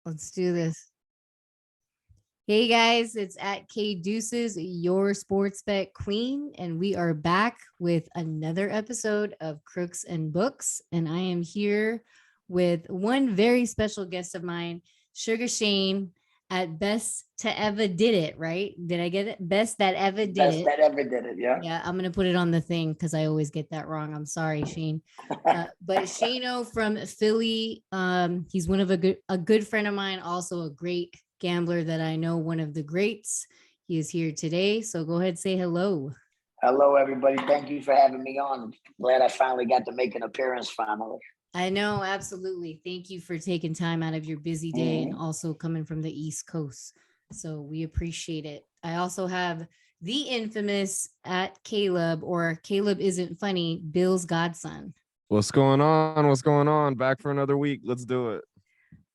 Let's do this. Hey guys, it's at K Deuces, your sports bet queen, and we are back with another episode of Crooks and Books. And I am here with one very special guest of mine, Sugar Shane, at Best to Ever Did It, right? Did I get it? Best that ever did Best it. that ever did it, yeah. Yeah, I'm gonna put it on the thing because I always get that wrong. I'm sorry, Shane. But Shano from Philly, he's one of a good friend of mine, also a great gambler that I know, one of the greats. He is here today, so go ahead, say hello. Hello, everybody. Thank you for having me on. Glad I finally got to make an appearance finally. I know, absolutely. Thank you for taking time out of your busy day and also coming from the East Coast. So we appreciate it. I also have the infamous at Caleb, or Caleb Isn't Funny, Bill's godson. What's going on? What's going on? Back for another week. Let's do it.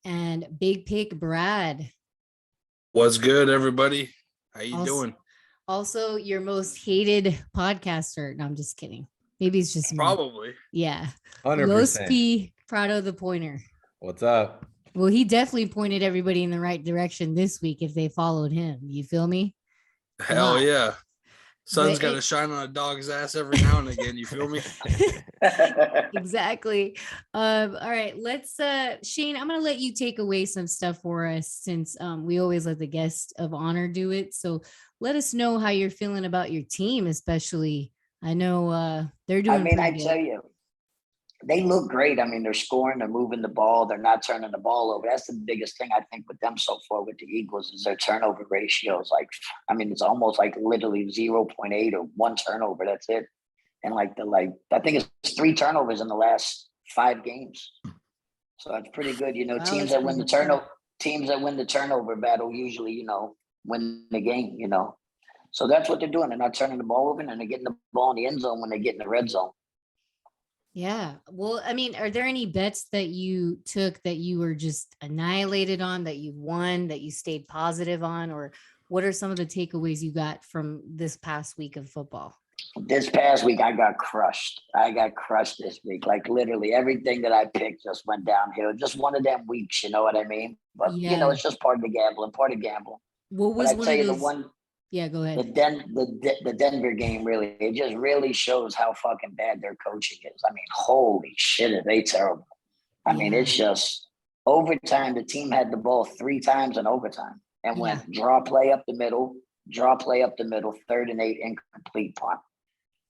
And Big Pick Brad. What's good, everybody? How you doing? Also, your most hated podcaster. No, I'm just kidding. Maybe it's just me. Probably. Yeah. 100%. Los P. Prado the Pointer. What's up? Well, he definitely pointed everybody in the right direction this week if they followed him. You feel me? Hell yeah. Sun's But got to shine on a dog's ass every now and again. You feel me? Exactly. All right, let's Shane, I'm gonna let you take away some stuff for us since we always let the guest of honor do it. So let us know how you're feeling about your team, especially. I know they're doing. I mean, I good. tell you, they look great. I mean, they're scoring, they're moving the ball, they're not turning the ball over. That's the biggest thing I think with them so far with the Eagles is their turnover ratios. Like, I mean, it's almost like literally 0.8 or one turnover. That's it. And I think it's 3 turnovers in the last 5 games. So that's pretty good. You know, Wow, teams that win the turnover battle usually, you know, win the game, you know. So that's what they're doing. They're not turning the ball over and they're getting the ball in the end zone when they get in the red zone. Yeah. Well, I mean, are there any bets that you took that you were just annihilated on, that you won, that you stayed positive on, or what are some of the takeaways you got from this past week of football? This past week, I got crushed. This week. Like literally everything that I picked just went downhill. Just one of them weeks, you know what I mean? But you know, it's just part of the gambling, What was one of those? Yeah, go ahead. The Denver game it just really shows how fucking bad their coaching is. I mean, holy shit, are they terrible? I mean, it's just overtime. The team had the ball 3 times in overtime and went draw play up the middle, 3rd and 8, incomplete punt.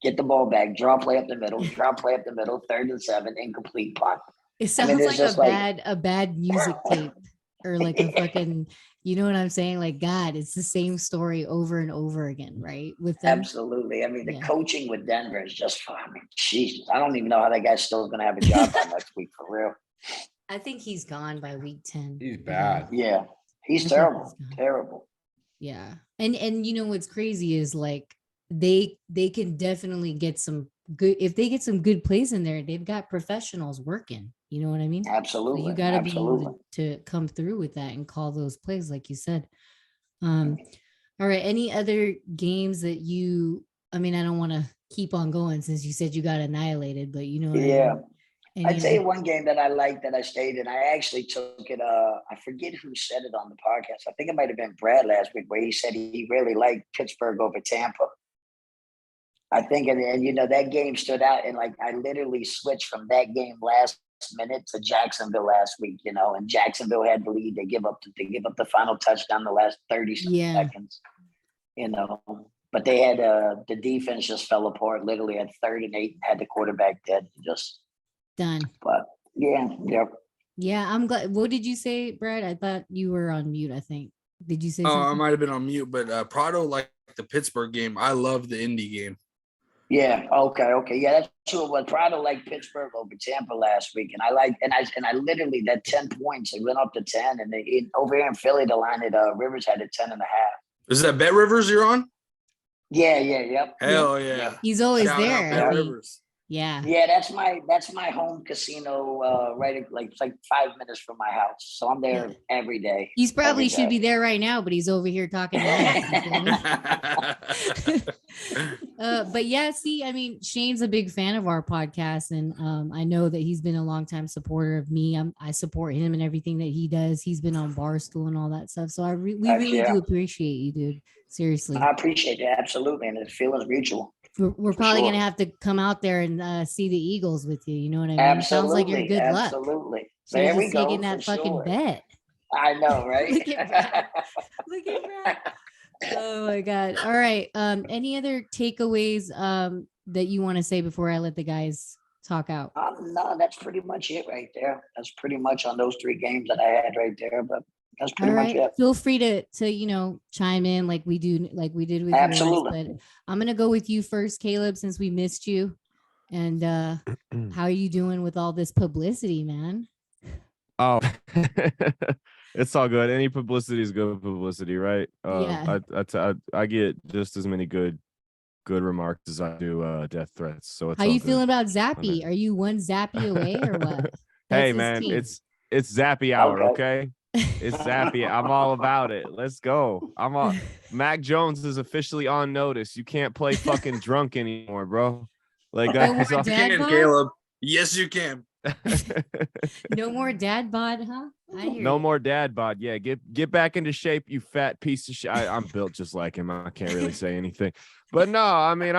Get the ball back, draw play up the middle, 3rd and 7, incomplete punt. It sounds like a bad music tape or like a fucking, you know what I'm saying? Like, God, it's the same story over and over again, right? With them. Absolutely. I mean, the coaching with Denver is just, I mean, Jesus, I don't even know how that guy's still going to have a job by next week, for real. I think he's gone by week 10. He's bad. Yeah, he's terrible. Yeah. And you know what's crazy is like they can definitely get some good, if they get some good plays in there, they've got professionals working. You know what I mean? Absolutely. So you got to be able to come through with that and call those plays, like you said. All right. Any other games that I mean, I don't want to keep on going since you said you got annihilated, but you know what I mean? I'd say one game that I liked that I stayed in. I actually took it. I forget who said it on the podcast. I think it might have been Brad last week, where he said he really liked Pittsburgh over Tampa. I think, and you know, that game stood out. And like, I literally switched from that game last minute to Jacksonville last week, you know, and Jacksonville had the lead. They give up the final touchdown the last 30 seconds, you know. But they had the defense just fell apart. Literally at 3rd and 8, had the quarterback dead. Just done. But yeah, I'm glad. What did you say, Brad? I thought you were on mute. I think. Did you say? Oh, I might have been on mute, but Prado liked the Pittsburgh game. I love the Indy game. Yeah. Okay. Yeah, that's true. Well, Prado liked Pittsburgh over Tampa last week, and I literally that 10 points. It went up to 10, and over here in Philly, the line at Rivers had a 10.5. Is that Bet Rivers you're on? Yeah. Yep. Hell yeah. He's always Shout there. out Bet Rivers. Yeah. Yeah, that's my home casino. Right, like it's like 5 minutes from my house, so I'm there every day. He's probably every should be day. there right now, but he's over here talking to us. You feel me? But yeah, see, I mean, Shane's a big fan of our podcast, and I know that he's been a long time supporter of me. I support him and everything that he does. He's been on Barstool and all that stuff. So we Heck really yeah. do appreciate you, dude. Seriously. I appreciate that, absolutely, and the feeling's mutual. We're For probably sure. gonna have to come out there and see the Eagles with you. You know what I mean? Sounds like you're Absolutely, good luck. absolutely. Should have There we just go, taken for that fucking sure. bet. I know, right? Look at Brad. Look at Brad. Oh my god. All right. Any other takeaways that you want to say before I let the guys talk out? No, that's pretty much it right there. That's pretty much on those 3 games that I had right there. But that's All pretty much right. it. Feel free to chime in like we did with Absolutely. yours. But I'm gonna go with you first, Caleb, since we missed you. And how are you doing with all this publicity, man? Oh, it's all good. Any publicity is good publicity, right? Yeah. I get just as many good remarks as I do death threats. So it's How all you good. feeling about Zappy? Are you one Zappy away or what? Hey his man, team. it's Zappy hour, Okay. okay? It's Zappy. I'm all about it. Let's go. Mac Jones is officially on notice. You can't play fucking drunk anymore, bro. Like No more that's off- dad can, bod? Caleb. Yes, you can. No more dad bod, huh? I hear No you. more dad bod. Yeah, get back into shape, you fat piece of shit. I'm built just like him. I can't really say anything. But no, I mean,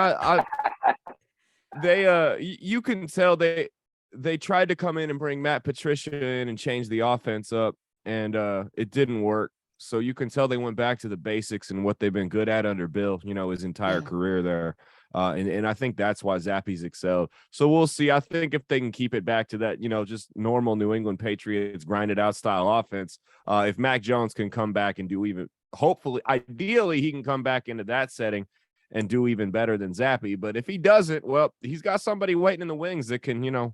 you can tell they tried to come in and bring Matt Patricia in and change the offense up, and it didn't work. So you can tell they went back to the basics and what they've been good at under Bill, his entire career there. And I think that's why Zappy's excelled. So we'll see. I think if they can keep it back to that, just normal New England Patriots grinded out style offense, if Mac Jones can come back and do even, hopefully, ideally, he can come back into that setting and do even better than Zappy. But if he doesn't, well, he's got somebody waiting in the wings that can,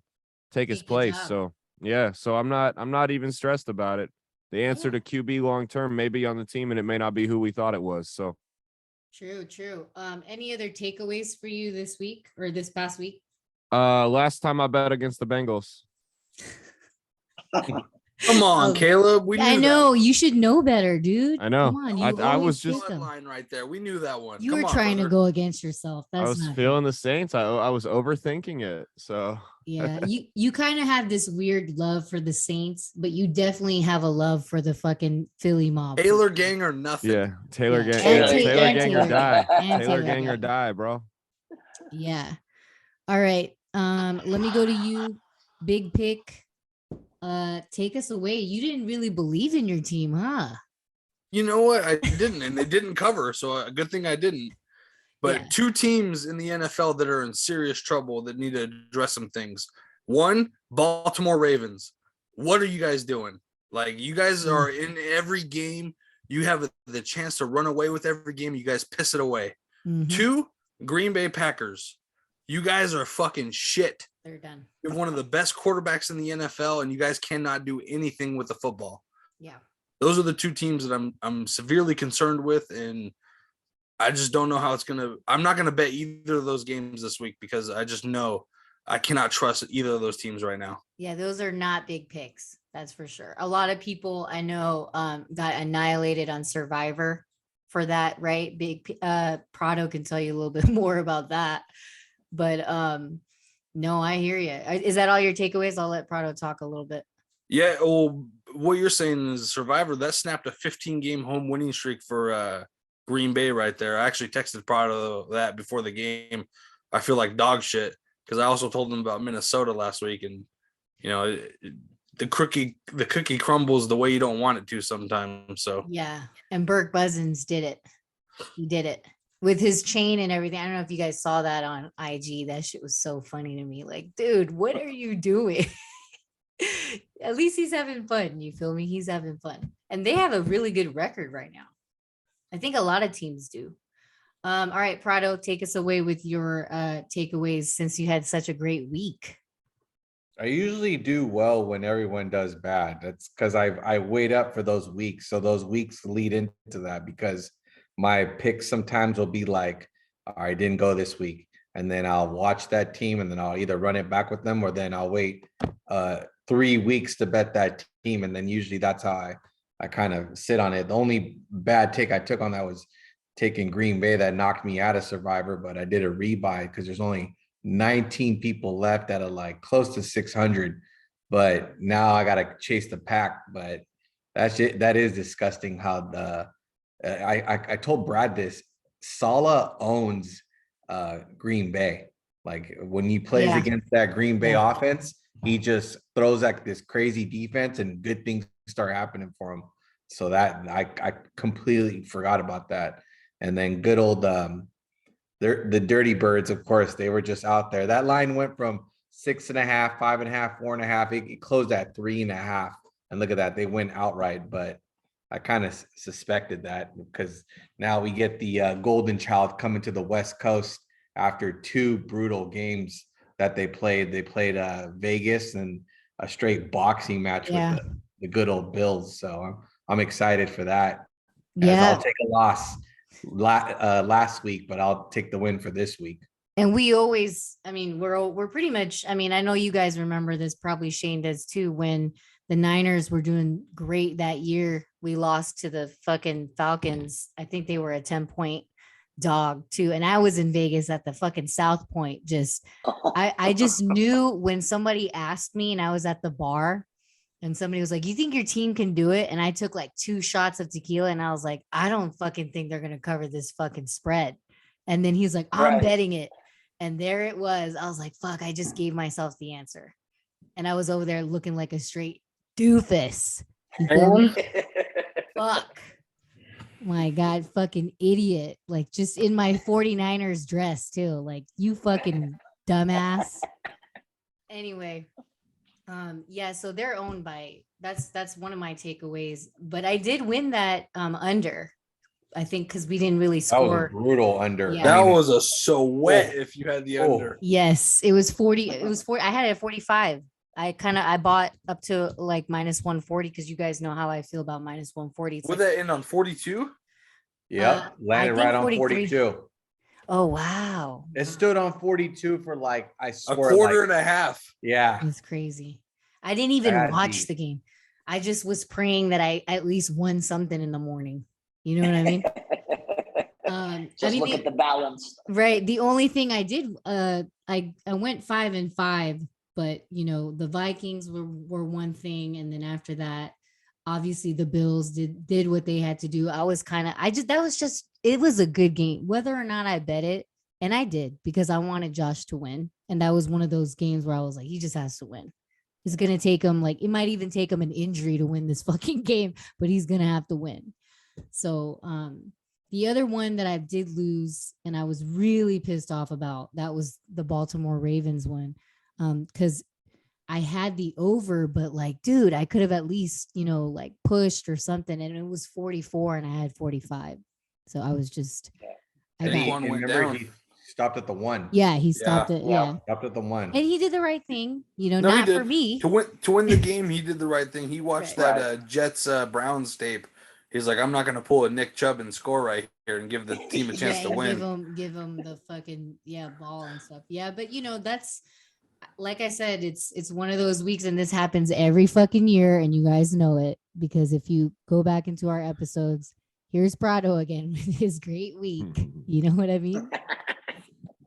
take his place. So yeah, so I'm not even stressed about it. The answer to QB long term may be on the team, and it may not be who we thought it was. So True. Any other takeaways for you this week or this past week? Last time I bet against the Bengals. Come on, Caleb. I know you should know better, dude. I know. Come on, I was just line right there. We knew that one. You were trying to go against yourself. That's I was not feeling good. the Saints. I was overthinking it. So yeah, you kind of have this weird love for the Saints, but you definitely have a love for the fucking Philly mob. Taylor gang or nothing. Yeah, Taylor gang. And Taylor gang or die. And Taylor gang or die, bro. Yeah. All right. Let me go to you. Big pick. Take us away. You didn't really believe in your team, huh? You know what? I didn't, and they didn't cover, so a good thing I didn't. But 2 teams in the NFL that are in serious trouble that need to address some things. One, Baltimore Ravens. What are you guys doing? Like, you guys are in every game. You have the chance to run away with every game. You guys piss it away. Mm-hmm. 2, Green Bay Packers. You guys are fucking shit. They're done. You have one of the best quarterbacks in the NFL, and you guys cannot do anything with the football. Yeah. Those are the 2 teams that I'm severely concerned with, and I just don't know how it's gonna. I'm not gonna bet either of those games this week because I just know I cannot trust either of those teams right now. Yeah, those are not big picks. That's for sure. A lot of people I know got annihilated on Survivor for that, right? Big Prado can tell you a little bit more about that. But no, I hear you. Is that all your takeaways? I'll let Prado talk a little bit. Yeah, well, what you're saying is Survivor that snapped a 15-game home winning streak for Green Bay right there. I actually texted Prado that before the game. I feel like dog shit because I also told him about Minnesota last week, and the cookie crumbles the way you don't want it to sometimes. So yeah, and Burke Buzzins did it. He did it with his chain and everything. I don't know if you guys saw that on IG. That shit was so funny to me. Like, dude, what are you doing? At least he's having fun. You feel me? He's having fun, and they have a really good record right now. I think a lot of teams do. All right, Prado, take us away with your takeaways since you had such a great week. I usually do well when everyone does bad. That's because I wait up for those weeks. So those weeks lead into that because my picks sometimes will be like, all right, didn't go this week. and then I'll watch that team, and then I'll either run it back with them, or then I'll wait 3 weeks to bet that team, and then usually that's how I kind of sit on it. The only bad take I took on that was taking Green Bay. That knocked me out of Survivor, but I did a rebuy because there's only 19 people left that are like close to 600. But now I gotta chase the pack. But that's it. That is disgusting how the I told Brad this. Saleh owns Green Bay. Like when he plays Yeah. against that Green Bay Yeah. offense, he just throws like this crazy defense and good things start happening for him. So that I completely forgot about that. And then good old the Dirty Birds, of course, they were just out there. That line went from 6.5, 5.5, 4.5. It closed at 3.5. And look at that, they went outright. But I kind of suspected that because now we get the golden child coming to the West Coast after 2 brutal games that they played. They played Vegas and a straight boxing match Yeah. with the good old Bills. So I'm excited for that. As I'll take a loss last week, but I'll take the win for this week. And we always, I mean, we're pretty much, I mean, I know you guys remember this, probably Shane does too, when the Niners were doing great that year, we lost to the fucking Falcons. I think they were a 10-point dog too. And I was in Vegas at the fucking South Point. I just knew when somebody asked me and I was at the bar and somebody was like, you think your team can do it? And I took like 2 shots of tequila and I was like, I don't fucking think they're going to cover this fucking spread. And then he's like, I'm betting it. And there it was. I was like, fuck, I just gave myself the answer. And I was over there looking like a straight doofus. You feel me? Fuck. My God, fucking idiot. Like just in my 49ers dress too. Like you fucking dumbass. Anyway. Yeah, so they're owned by that's one of my takeaways. But I did win that under. I think because we didn't really That was a score. brutal under. Yeah. That I mean, was a sweat if you had the under. Yes, it was 40. It was 40. I had it at 45. I bought up to like minus 140 because you guys know how I feel about minus 140. It's Would like, that end on 42? Yep, landed think right on 43. 42. oh wow. It stood on 42 for like, I A swear, quarter like, and a half. yeah. It's crazy. I didn't even Bad watch beat. the game. I just was praying that I at least won something in the morning. You know what I mean? Just look at the balance. Right. The only thing I did, I went 5-5, but you know, the Vikings were one thing, and then after that, obviously the Bills did what they had to do. It was a good game, whether or not I bet it, and I did because I wanted Josh to win, and that was one of those games where I was like, he just has to win. It's gonna take him it might even take him an injury to win this fucking game, but he's gonna have to win. So, the other one that I did lose and I was really pissed off about, that was the Baltimore Ravens one. Because I had the over, but like, dude, I could have at least, like pushed or something. And it was 44 and I had 45. So I was just, One went down. He stopped at the 1. Yeah, he stopped it. Yeah. Stopped at the 1. And he did the right thing, No, not he for did. me. To win the game, he did the right thing. He watched that Jets Browns tape. He's like, I'm not going to pull a Nick Chubb and score right here and give the team a chance to win. Give him the fucking ball and stuff. Yeah, but that's, like I said, it's one of those weeks, and this happens every fucking year, and you guys know it because if you go back into our episodes, here's Prado again with his great week. You know what I mean?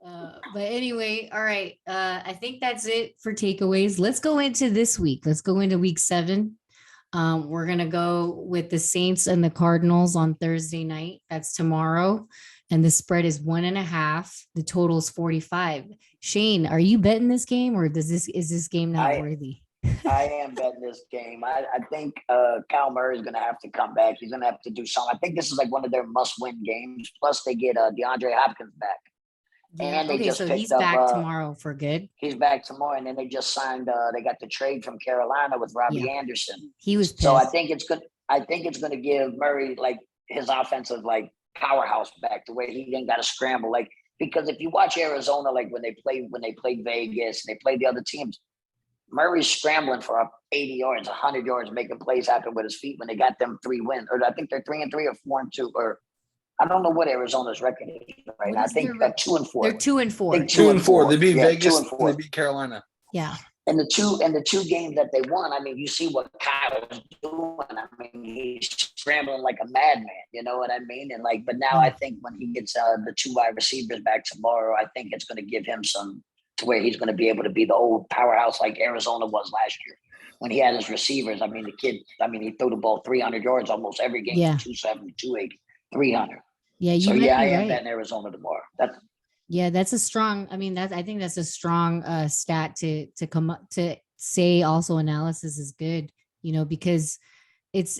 But anyway, all right. I think that's it for takeaways. Let's go into this week. Let's go into week 7. We're going to go with the Saints and the Cardinals on Thursday night. That's tomorrow. And the spread is 1.5. The total is 45. Shane, are you betting this game or is this game not worthy? I am betting this game. I think Kyle Murray is going to have to come back. He's going to have to do something. I think this is like one of their must-win games. Plus, they get DeAndre Hopkins back. Yeah. And they just so picked he's up, back tomorrow for good. He's back tomorrow, and then they just signed. They got the trade from Carolina with Robbie Anderson. He was pissed. So I think it's good. I think it's going to give Murray like his offensive like powerhouse back to where he didn't got to scramble. Like because if you watch Arizona, like when they played Vegas, and they played the other teams, Murray's scrambling for 80 yards, 100 yards, making plays happen with his feet when they got them 3 wins. Or I think they're 3-3 or 4-2 or I don't know what Arizona's record is right What now. I is their think record? 2-4. They're 2-4. Think 2-4. They beat Yeah, Vegas 2-4. and they beat Carolina. Yeah. And the two games that they won, I mean, you see what Kyle's doing. I mean, he's scrambling like a madman. You know what I mean? And like, but now I think when he gets the 2 wide receivers back tomorrow, I think it's going to give him some to where he's going to be able to be the old powerhouse like Arizona was last year when he had his receivers. I mean, the kid. I mean, he threw the ball 300 yards almost every game. Yeah. 270, 280, 300. Yeah. You So might yeah, be I am right. betting Arizona tomorrow. That's Yeah, that's a strong. I mean, I think that's a strong stat to come up to say. Also, analysis is good, because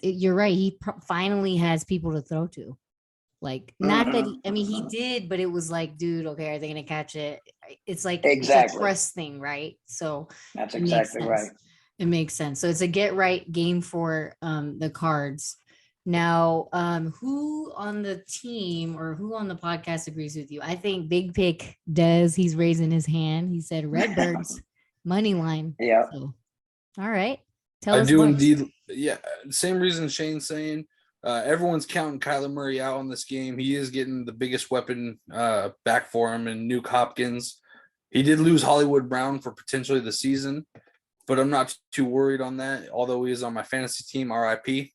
you're right. He finally has people to throw to. Like, not that I mean, he did, but it was like, dude, okay, are they gonna catch it? It's like It's a trust thing, right? So that's it makes exactly sense. right. It makes sense. So it's a get right game for the Cards. Now, who on the team or who on the podcast agrees with you? I think Big Pick does. He's raising his hand. He said Redbirds money line. Yeah. So, all right. Tell I us do more. indeed. Yeah. Same reason Shane's saying. Everyone's counting Kyler Murray out on this game. He is getting the biggest weapon back for him in Nuke Hopkins. He did lose Hollywood Brown for potentially the season, but I'm not too worried on that. Although he is on my fantasy team, RIP.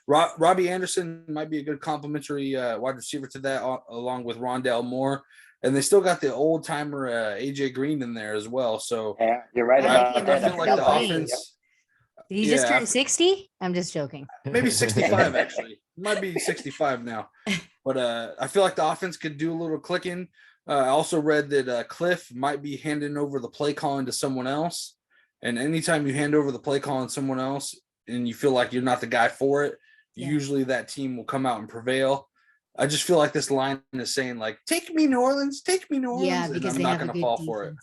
Robbie Anderson might be a good complimentary wide receiver to that, along with Rondale Moore, and they still got the old timer AJ Green in there as well. So yeah, you're right I like about him. that. I feel like the offense. Did he just Yeah, turn 60? I'm just joking. maybe 65 actually. Might be 65 now, but I feel like the offense could do a little clicking. I also read that Cliff might be handing over the play calling to someone else. And anytime you hand over the play calling to someone else and you feel like you're not the guy for it, usually that team will come out and prevail. I just feel like this line is saying, like, take me New Orleans, take me New Orleans. Yeah, because I'm they not have a going to good fall defense, for it.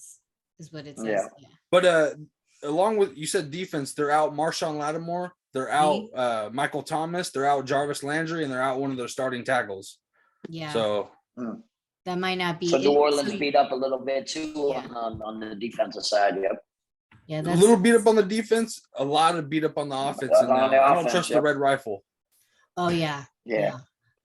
is what it says. Yeah. Yeah. But along with, you said defense, they're out Marshawn Lattimore, they're out Michael Thomas, they're out Jarvis Landry, and they're out one of their starting tackles. Yeah. So that might not be. So New Orleans beat up a little bit too on the defensive side. Yep. Yeah, a little beat up on the defense, a lot of beat up on the offense. And I don't trust the red rifle. Oh yeah. Yeah.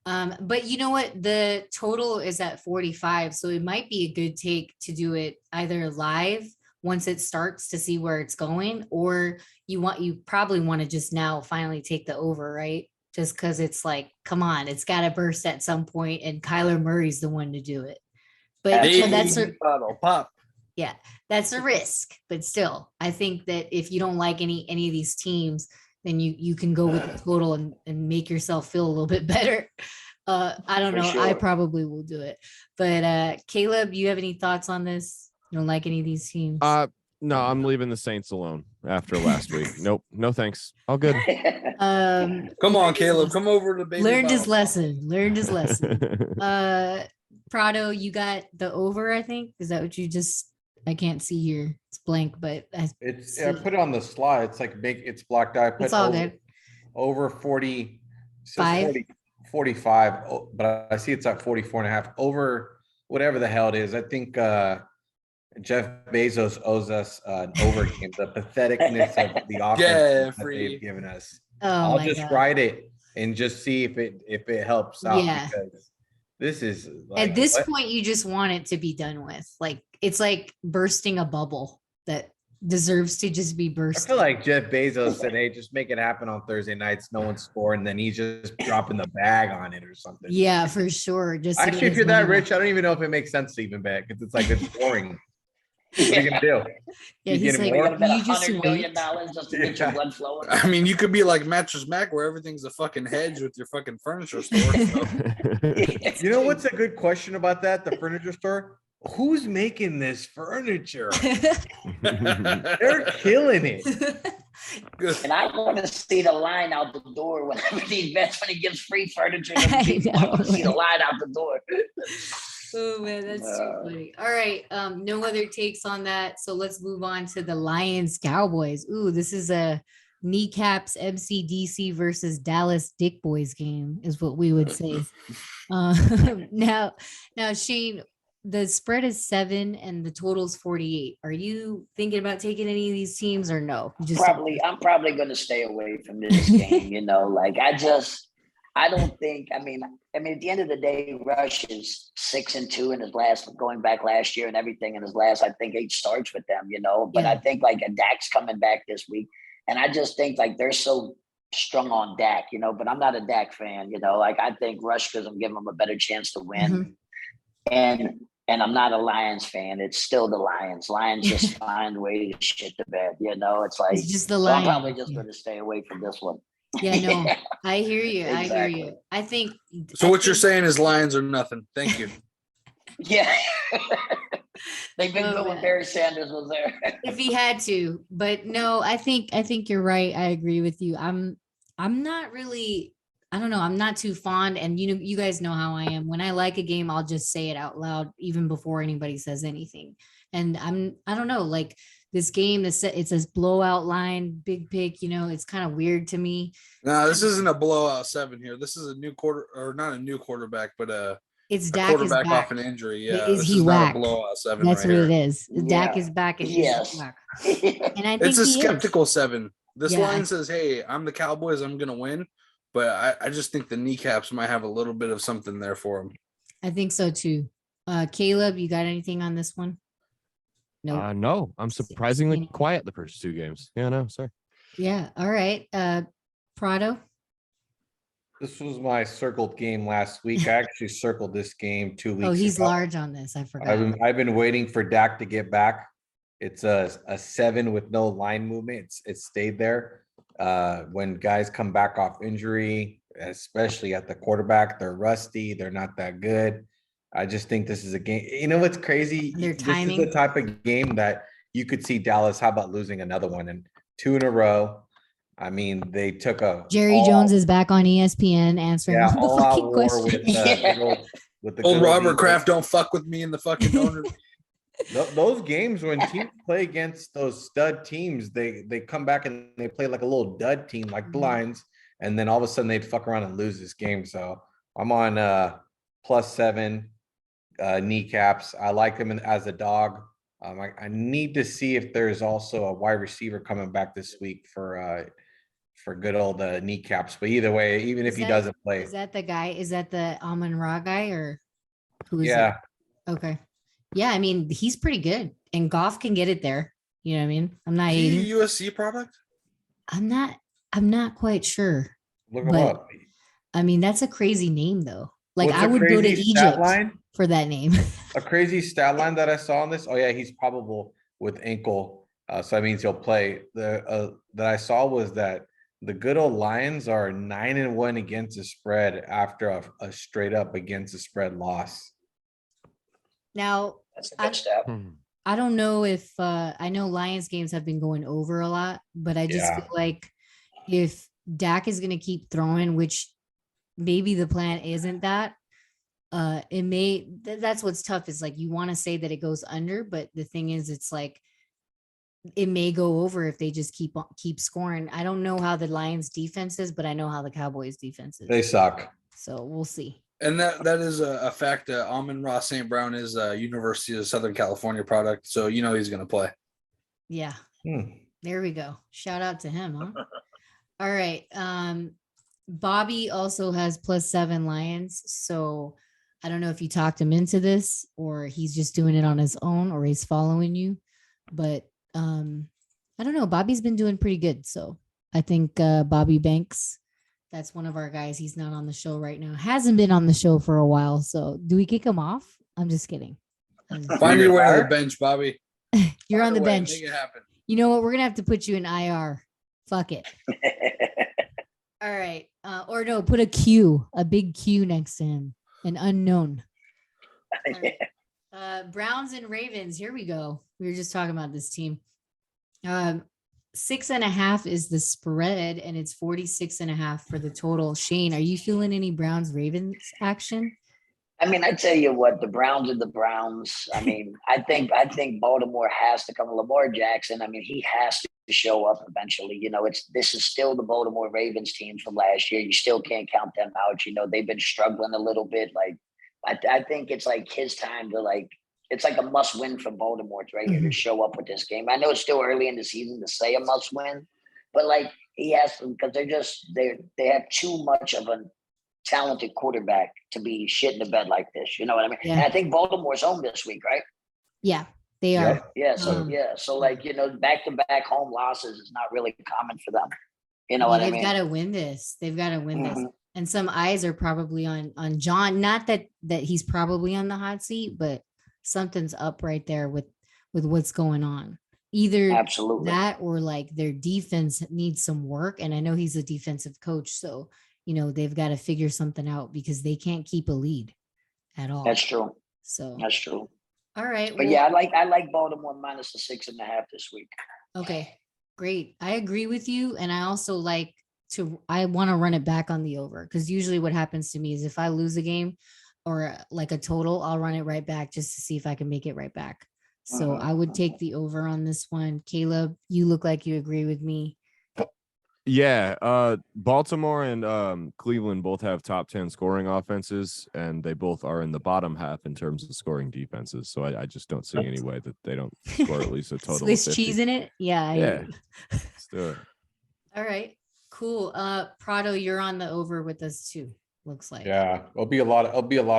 But you know what? The total is at 45. So it might be a good take to do it either live once it starts to see where it's going, or you probably want to just now finally take the over, right? Just because it's like, come on, it's got to burst at some point, and Kyler Murray's the one to do it. But so that's pop. Yeah, that's a risk. But still, I think that if you don't like any of these teams, then you can go with the total and make yourself feel a little bit better. I don't know. Sure. I probably will do it. But Caleb, you have any thoughts on this? You don't like any of these teams? No, I'm leaving the Saints alone after last week. Nope, no thanks. All good. Come on, Caleb. Come over to baby. Learned his lesson. Prado, you got the over, I think. Is that what you just? I can't see here. It's blank, but I put it on the slide. It's like big. It's blocked out. I put it's all good. Over 40. 45, but I see it's at 44.5. Over whatever the hell it is. I think Jeff Bezos owes us an over game. The patheticness of the offense that they've given us. I'll just write it and just see if it helps out. Yeah. Because this is like, at this point, you just want it to be done with. Like, it's like bursting a bubble that deserves to just be bursting. I feel like Jeff Bezos said, hey, just make it happen on Thursday nights. No one's scoring. And then he's just dropping the bag on it or something. Yeah, for sure. Just actually, if you're that rich, I don't even know if it makes sense to even bet, because it's like it's boring. What are you gonna do? Yeah, he's like, you just $100 million just to get your blood flowing. I mean, you could be like Mattress Mac, where everything's a fucking hedge with your fucking furniture store. So. You know what's a good question about that? The furniture store. Who's making this furniture? They're killing it. And I want to see the line out the door whenever he bets when he gives free furniture. I want to see the line out the door. Oh man, that's too funny. All right, no other takes on that. So let's move on to the Lions Cowboys. Ooh, this is a kneecaps MCDC versus Dallas Dick Boys game, is what we would say. Now, Shane, the spread is 7 and the total is 48. Are you thinking about taking any of these teams or no? I'm probably going to stay away from this game. I don't think. I mean, at the end of the day, Rush is 6-2 in his last, going back last year and everything in his last, I think 8 starts with them. But I think like a Dak's coming back this week, and I just think like they're so strung on Dak. But I'm not a Dak fan. Like I think Rush doesn't give him a better chance to win, Mhm. and I'm not a Lions fan. It's still the Lions. Lions just find a way to shit the bed. It's like It's just the so I'm Lions. probably just going to stay away from this one. Yeah, no, I hear you. I hear Exactly. you. I think. So I what you're think- saying is Lions are nothing. Thank you. Yeah. They've been Oh, good when man. Barry Sanders was there. If he had to, but no, I think you're right. I agree with you. I'm not really. I don't know. I'm not too fond, and you guys know how I am. When I like a game, I'll just say it out loud even before anybody says anything. And I don't know, like this game, it's a blowout line, big pick. It's kind of weird to me. No, this isn't a blowout 7 here. This is a new quarter, or not a new quarterback, but It's a Dak is quarterback back. off an injury. Yeah, Is this he is whack? not a blowout 7 That's right what here. it is. Dak Yeah. is back and Yes. he's whack. And I think It's a he is. skeptical 7. This Yeah, line says, "Hey, I'm the Cowboys. I'm gonna win," but I just think the kneecaps might have a little bit of something there for him. I think so too. Caleb, you got anything on this one? No. No, I'm surprisingly quiet the first 2 games. Yeah, no, sorry. Yeah. All right. Prado. This was my circled game last week. I actually circled this game 2 weeks Oh, he's ago. large on this. I forgot. I've been waiting for Dak to get back. It's a 7 with no line movement. It stayed there. When guys come back off injury, especially at the quarterback, they're rusty. They're not that good. I just think this is a game. You know what's crazy? Their This is timing. the type of game that you could see Dallas. How about losing another one and 2 in a row? I mean, they took a Jerry all- Jones is back on ESPN answering yeah, all the all out fucking war questions. with the Old good Robert defense. Kraft, don't fuck with me in the fucking owner. Those games when teams play against those stud teams, they come back and they play like a little dud team like the Mhm. Lions, and then all of a sudden they'd fuck around and lose this game. So I'm on +7 kneecaps. I like him as a dog. I need to see if there's also a wide receiver coming back this week for good old kneecaps. But either way, even if he doesn't play, Is that the guy? Is that the Amon Ra guy or who is yeah. it? Okay. Yeah, I mean, he's pretty good. And Goff can get it there. You know what I mean? I'm not Is he hating. a USC product? I'm not quite sure. Look him But up. I mean, that's a crazy name though. Like What's I a would go to crazy stat Egypt line? for that name. A crazy stat line that I saw on this. Oh yeah, he's probable with ankle, so that means he'll play. The that I saw was that the good old Lions are 9-1 against the spread after a straight up against the spread loss. Now, That's a good step. I don't know if I know Lions games have been going over a lot, but I just Yeah. feel like if Dak is going to keep throwing, which maybe the plan isn't that, it may that's what's tough is like you want to say that it goes under, but the thing is it's like it may go over if they just keep scoring. I don't know how the Lions defense is, but I know how the Cowboys defense is. They suck. So we'll see. And that is a fact. Amon-Ra St. Brown is a University of Southern California product, so he's going to play. Yeah. Hmm. There we go. Shout out to him, huh? All right. Bobby also has +7 Lions. So I don't know if you talked him into this or he's just doing it on his own or he's following you. But I don't know. Bobby's been doing pretty good. So I think Bobby Banks, that's one of our guys. He's not on the show right now. Hasn't been on the show for a while. So do we kick him off? I'm just kidding. Find your way to the Retire? bench, Bobby. You're on Find the a way, bench. Make it happen. You know what? We're going to have to put you in IR. Fuck it. All right. Or no, put a Q, a big Q next to him, an unknown. All right. Browns and Ravens. Here we go. We were just talking about this team. 6.5 is the spread, and it's 46.5 for the total. Shane, are you feeling any Browns Ravens action? I tell you what, the Browns are the Browns. I think Baltimore has to come. Lamar Jackson, he has to show up eventually. This is still the Baltimore Ravens team from last year. You still can't count them out. They've been struggling a little bit. Like, I think it's like his time to it's like a must win for Baltimore right here to show up with this game. I know it's still early in the season to say a must win, but like he has to, because they have too much of talented quarterback to be shit in the bed like this. You know what I mean? Yeah. And I think Baltimore's home this week, right? Yeah, they Yep. are. Yeah. So Um, so like, back to back home losses is not really common for them. You know I what mean, I they've mean? got to win this. They've got to win this. Mhm. And some eyes are probably on John. Not that he's probably on the hot seat, but something's up right there with what's going on. Either Absolutely. that or like their defense needs some work. And I know he's a defensive coach, so they've got to figure something out because they can't keep a lead at all. That's true. So That's true. all right. But yeah, I like Baltimore minus the 6.5 this week. Okay, great. I agree with you. And I also I want to run it back on the over because usually what happens to me is if I lose a game or like a total, I'll run it right back just to see if I can make it right back. So Mhm. I would take the over on this one. Caleb, you look like you agree with me. Yeah, Baltimore and Cleveland both have top 10 scoring offenses, and they both are in the bottom half in terms of scoring defenses. So I just don't see any way that they don't score at least a total Swiss of 50. cheese in it. Yeah. I Yeah. agree. Let's do it. All right. Cool. Prado, you're on the over with us too. Looks like. Yeah, it'll be a lot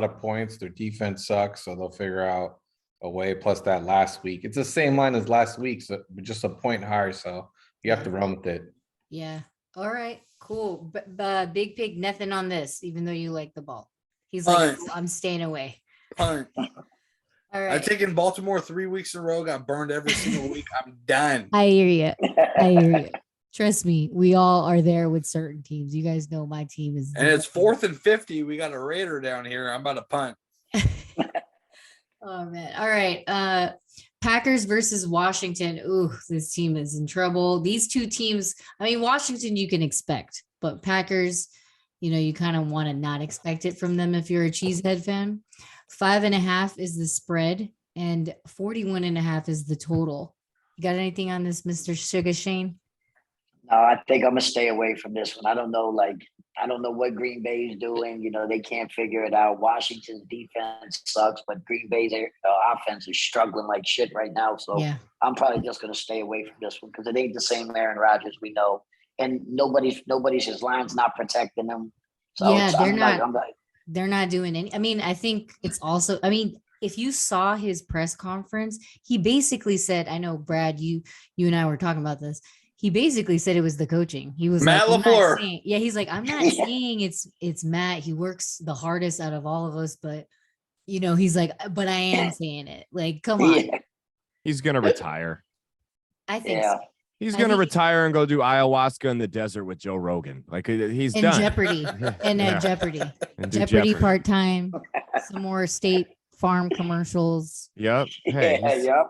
of points. Their defense sucks, so they'll figure out a way. Plus that last week, it's the same line as last week, so just a point higher. So you have to run with it. Yeah. All right. Cool. But Big Pig, nothing on this, even though you like the ball. He's like, Punt. I'm staying away. Punt. All right. I've taken Baltimore 3 weeks in a row, got burned every single week. I'm done. I hear you. I hear you. Trust me, we all are there with certain teams. You guys know my team is. And it's 4th and 50. We got a Raider down here. I'm about to punt. Oh man. All right. Packers versus Washington. Ooh, this team is in trouble. These two teams, I mean, Washington you can expect, but Packers, you kind of want to not expect it from them if you're a cheesehead fan. 5.5 is the spread, and 41.5 is the total. You got anything on this, Mr. Sugar Shane? No, I think I'm gonna stay away from this one. I don't know what Green Bay is doing. They can't figure it out. Washington's defense sucks, but Green Bay's offense is struggling like shit right now. So Yeah. I'm probably just gonna stay away from this one because it ain't the same Aaron Rodgers we know, and his line's not protecting him. So Yeah, I'm like, they're not doing any. I mean, I think it's also, if you saw his press conference, he basically said, I know, Brad, you and I were talking about this. He basically said it was the coaching. He was Matt like, LaFleur. he's like, I'm not Yeah. saying it's Matt. He works the hardest out of all of us, but he's like, but I am saying it. Like, come on. yeah, He's going to retire. I think yeah. so. He's I going to think- retire and go do ayahuasca in the desert with Joe Rogan. Like he's And done. Jeopardy. And Yeah. Jeopardy. And do Jeopardy part-time. Some more State Farm commercials. Yep. Hey, Yeah, he's- yep.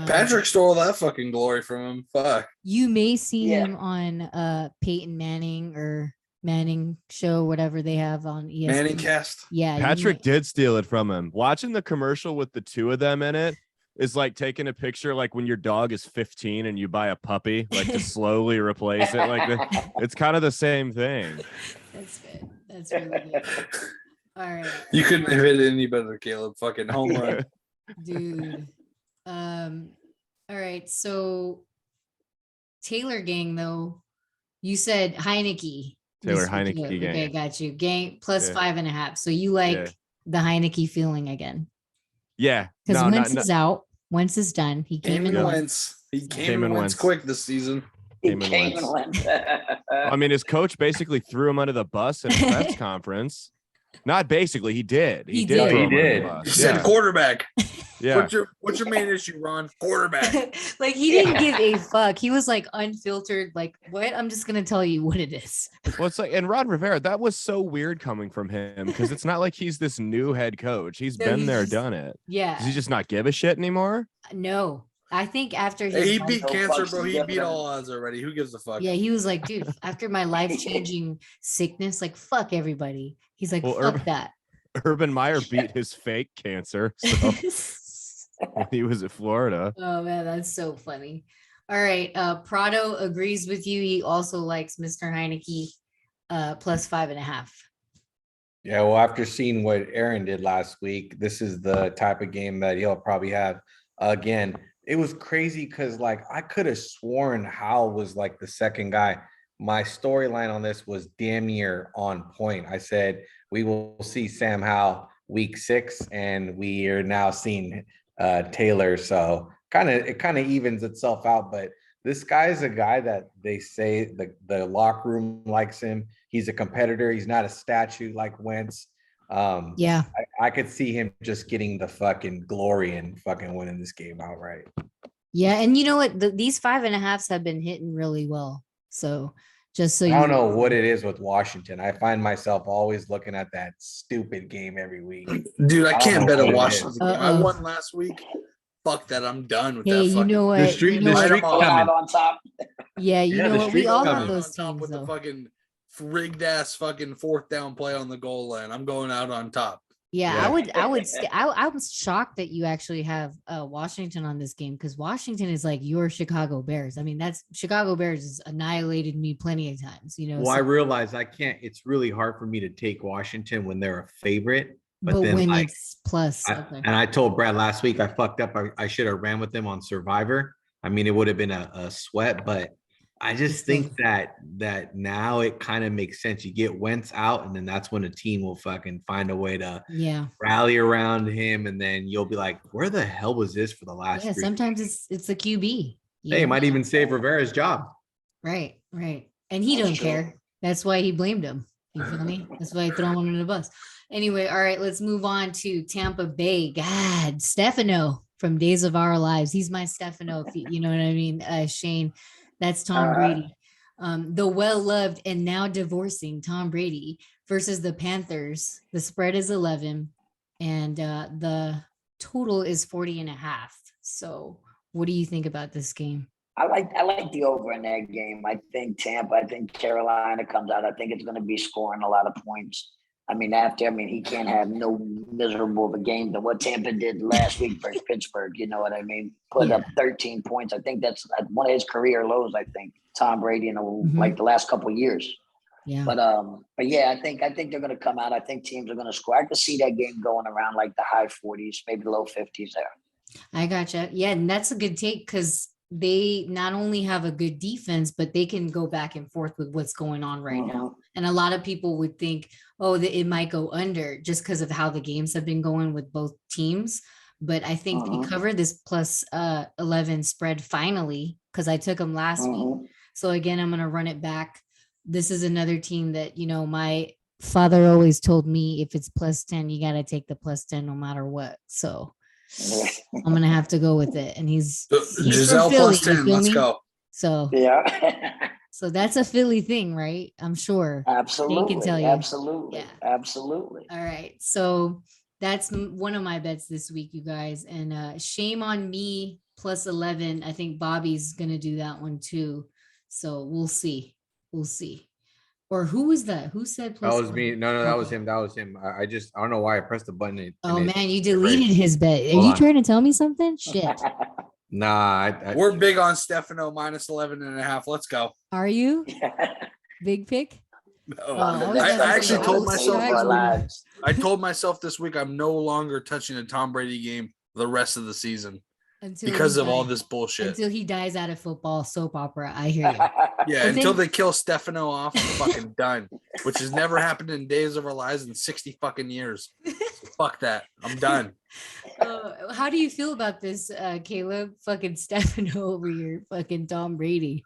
Patrick stole that fucking glory from him. Fuck. You may see Yeah. him on Peyton Manning or Manning show, whatever they have on ESPN. Manning cast. Yeah, you Patrick may- did steal it from him. Watching the commercial with the two of them in it is like taking a picture like when your dog is 15 and you buy a puppy, like to slowly replace it. Like it's kind of the same thing. That's good. That's really good. All right, You couldn't have hit it any better, Caleb. Fucking home run. dude. All right, so Taylor gang though, you said Heineke. Taylor this week. Heineke gang. Okay, got you. Gang plus Yeah. 5.5. So you like Yeah. the Heineke feeling again? Yeah. Because No, Wentz not- is out. Wentz is done. He came Came in. and once. Wentz. He So- came Came and and went Wentz. quick this season. He Came and came and went. I mean, his coach basically threw him under the bus in a press conference. Not basically, he did. He did. did. throw He him under the did. bus. He said Yeah. quarterback. Yeah. What's your main issue, Ron? Quarterback. Like he didn't give a fuck. He was like unfiltered. Like, what? I'm just gonna tell you what it is. Well, it's like, and Ron Rivera, that was so weird coming from him because it's not like he's this new head coach. He's No, been he's there, just- done it. Yeah. Does he just not give a shit anymore? No. I think after his Hey, he life- beat No cancer, fucks bro. to He give beat them. all odds already. Who gives a fuck? yeah, he was like, dude, after my life-changing sickness, like fuck everybody. He's like, Well, fuck Urban- that. Urban Meyer beat his fake cancer so when he was at Florida. Oh man, that's so funny. All right. Prado agrees with you. He also likes Mr. Heineke plus 5.5. Yeah, well, after seeing what Aaron did last week, this is the type of game that he'll probably have again. It was crazy because like I could have sworn Howell was like the second guy. my storyline on this was damn near on point. I said we will see Sam Howell week 6, and we are now seeing Taylor. So it kind of evens itself out. But this guy is a guy that they say the locker room likes him. He's a competitor. He's not a statue like Wentz. Yeah. I could see him just getting the fucking glory and fucking winning this game outright. Yeah. And you know what? These 5.5s have been hitting really well. So just so I you don't know what it is with Washington. I find myself always looking at that stupid game every week. Dude, I can't bet a Washington game. I Uh-oh. won last week. Fuck that. I'm done with Hey, that you fucking. know what? The streak- You know the what? streak Going coming. out on top. Yeah, you Yeah, know the what? We streak's all coming. have on those top teams with the though. fucking rigged ass fucking 4th down play on the goal line. I'm going out on top. Yeah, Yeah. I'm shocked that you actually have Washington on this game, because Washington is like your Chicago Bears. I mean, that's Chicago Bears has annihilated me plenty of times, you know. Well, I so- realize I can't. It's really hard for me to take Washington when they're a favorite. But then, when like, it's plus, okay. and I told Brad last week I fucked up. I should have ran with them on Survivor. I mean, it would have been a sweat, but I just think that now it kind of makes sense. You get Wentz out, and then that's when a team will fucking find a way to Yeah. rally around him, and then you'll be like, "Where the hell was this for the last?" Yeah, 3 sometimes weeks? it's a QB. you Hey, it know? might even save Rivera's job. Right. And he That's don't true. care. That's why he blamed him. You feel me? That's why I throw him under the bus. Anyway, all right, let's move on to Tampa Bay. God, Stefano from Days of Our Lives. He's my Stefano, if you know what I mean, Shane. That's Tom Brady. The well-loved and now divorcing Tom Brady versus the Panthers. The spread is 11, and the total is 40.5. So what do you think about this game? I like the over in that game. I think Tampa, I think Carolina comes out. I think it's going to be scoring a lot of points. He can't have no miserable of a game than what Tampa did last week versus Pittsburgh. You know what I mean? Put up 13 points. I think that's one of his career lows. I think Tom Brady in the last couple of years. Yeah. But yeah, I think they're going to come out. I think teams are going to score. I could see that game going around like the high 40s, maybe low 50s there. I gotcha. Yeah, and that's a good take, because they not only have a good defense, but they can go back and forth with what's going on right now. And a lot of people would think, oh, that it might go under just because of how the games have been going with both teams. But I think we covered this plus 11 spread finally, because I took them last week. So again, I'm going to run it back. This is another team that, you know, my father always told me, if it's plus 10, you got to take the plus 10 no matter what. So I'm going to have to go with it. And he's Giselle from Philly, plus 10. you feel Let's me? go. So Yeah. so that's a Philly thing, right? I'm sure. Absolutely. Shane can tell you. Absolutely. Yeah. Absolutely. All right. So that's one of my bets this week, you guys. And shame on me, plus 11. I think Bobby's going to do that one too. So we'll see. Or who was that? Who said plus That was me. 11? No, that was Okay. him. I don't know why I pressed the button. Oh man, you deleted his bet. Are Hold you on. trying to tell me something? Shit. Nah, We're big on Stefano minus 11.5. Let's go. Are you? Big pick? No. I was I about to actually say, told I was myself shocked. our lives. I told myself this week I'm no longer touching a Tom Brady game the rest of the season Until because he of all dies. this bullshit. Until he dies out of football soap opera. I hear you. Yeah, But until then- they kill Stefano off, I'm fucking done. Which has never happened in Days of Our Lives in 60 fucking years. Fuck that. I'm done. How do you feel about this, Caleb? Fucking Stefano over here, fucking Tom Brady.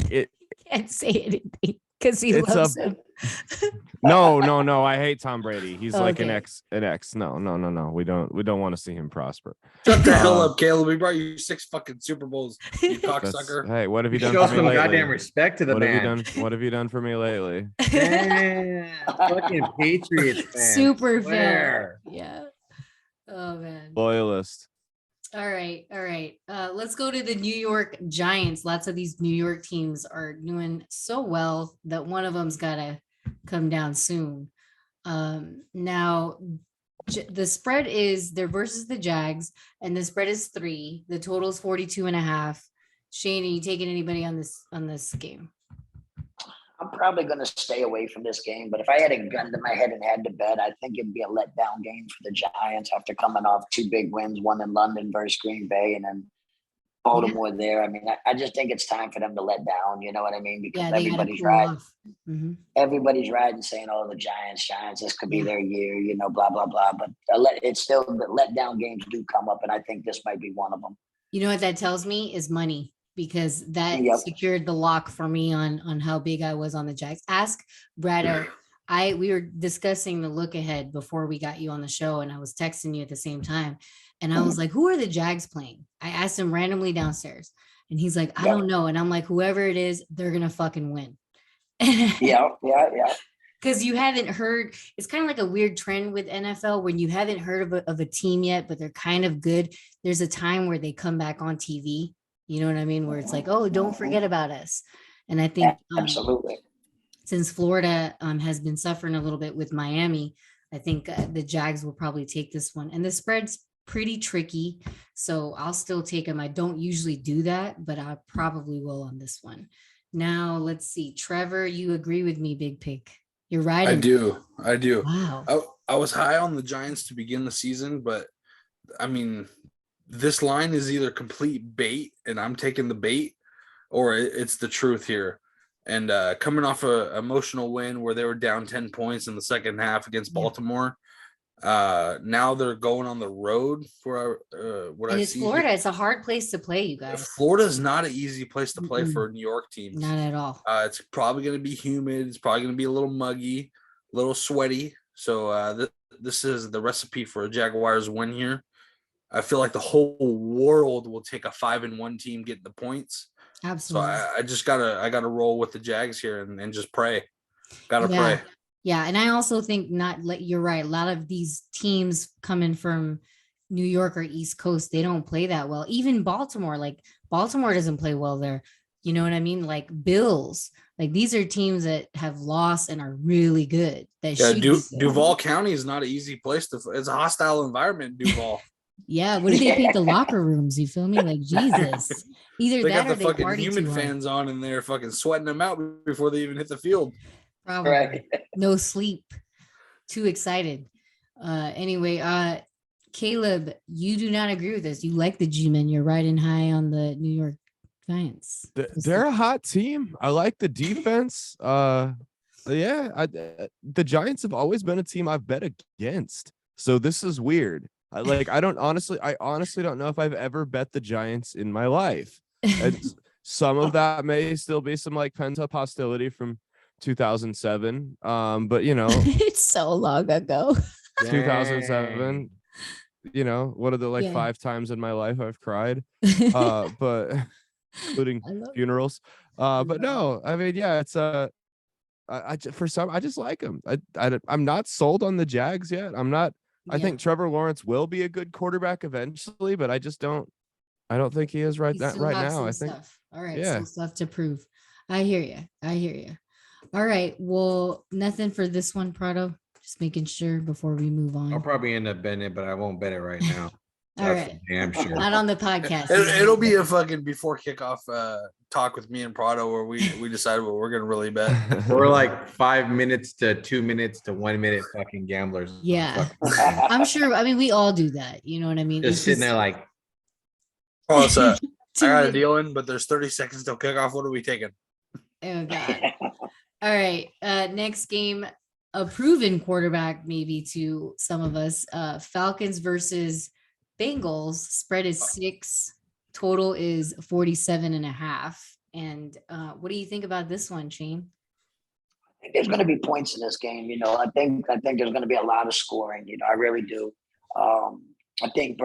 It Can't say anything because he It's loves a- him. no. I hate Tom Brady. He's like an Okay. ex. No. We don't want to see him prosper. Shut the hell Um, up, Caleb. We brought you 6 fucking Super Bowls, you That's- cocksucker. Hey, what have you done Show for me some lately? goddamn respect to the What have you man. done? What have you done for me lately? Man, fucking Patriots fan. Super fan. Swear. Yeah. Oh man. Loyalist. All right. Let's go to the New York Giants. Lots of these New York teams are doing so well that one of them's got to come down soon. Now, the spread is they're versus the Jags, and the spread is 3. The total is 42.5. Shane, are you taking anybody on this game? I'm probably going to stay away from this game. But if I had a gun to my head and had to bet, I think it'd be a letdown game for the Giants after coming off 2 big wins, one in London versus Green Bay, and then Baltimore there. I mean, I just think it's time for them to let down. You know what I mean? Because Yeah, they gotta everybody's cool riding. off. Mhm. Everybody's riding, saying, "Oh, the Giants, this could be Yeah. their year." You know, blah blah blah. But it's still the letdown games do come up, and I think this might be one of them. You know what that tells me is money, because that Yep. secured the lock for me on how big I was on the Jags. Ask Brado. We were discussing the look ahead before we got you on the show, and I was texting you at the same time. And I was like, who are the Jags playing? I asked him randomly downstairs, and he's like, I don't know. And I'm like, whoever it is, they're gonna fucking win. Yeah. Because you haven't heard, it's kind of like a weird trend with NFL when you haven't heard of a team yet, but they're kind of good. There's a time where they come back on TV. You know what I mean? Where it's like, oh, don't forget about us. And I think Absolutely. since Florida has been suffering a little bit with Miami, I think the Jags will probably take this one. And the spread's pretty tricky, so I'll still take them. I don't usually do that, but I probably will on this one. Now, let's see. Trevor, you agree with me, Big Pick. You're right. I do. Wow. I was high on the Giants to begin the season, but I mean, this line is either complete bait and I'm taking the bait, or it's the truth here. And coming off a emotional win where they were down 10 points in the second half against Baltimore, now they're going on the road for and it's Florida. It's a hard place to play, you guys. Florida is not an easy place to play for New York teams. Not at all. It's probably going to be humid. It's probably going to be a little muggy, a little sweaty. So this is the recipe for a Jaguars win here. I feel like the whole world will take a 5-1 team getting the points. Absolutely. So I just gotta roll with the Jags here and just pray. Pray. Yeah, and I also think you're right. A lot of these teams coming from New York or East Coast, they don't play that well. Even Baltimore, like Baltimore doesn't play well there. You know what I mean? Like Bills, like these are teams that have lost and are really good. Duval County is not an easy place to. It's a hostile environment, Duval. Yeah, what do they paint the locker rooms? You feel me? Like Jesus. Either they that got or the they fucking party human too hard. fans on and they're fucking sweating them out before they even hit the field. Probably. Right. No sleep. Too excited. Anyway, Caleb, you do not agree with this. You like the G-Men. You're riding high on the New York Giants. They're a hot team. I like the defense. The Giants have always been a team I've bet against. So this is weird. I honestly don't know if I've ever bet the Giants in my life. Some of that may still be some like pent up hostility from 2007. But you know, it's so long ago. 2007. You know, one of the 5 times in my life I've cried. But including funerals. But no, I mean, yeah, it's I just like them. I'm not sold on the Jags yet. I'm not. I think Trevor Lawrence will be a good quarterback eventually, but I don't think he is right now. I think. All right. Some stuff to prove. I hear you. All right. Well, nothing for this one, Prado. Just making sure before we move on. I'll probably end up betting it, but I won't bet it right now. All right. Damn sure. Not on the podcast. It'll be a fucking before kickoff talk with me and Prado where we decide what we're gonna really bet. We're like 5 minutes to 2 minutes to 1 minute fucking gamblers. Yeah. I'm sure. I mean, we all do that. You know what I mean? Just sitting there like, oh, so I got a deal in, but there's 30 seconds till kickoff. What are we taking? Oh God. All right. Next game, a proven quarterback, maybe to some of us. Falcons versus Bengals. Spread is 6. Total is 47.5. And what do you think about this one, Shane? I think there's going to be points in this game. You know, I think there's going to be a lot of scoring. You know, I really do. I think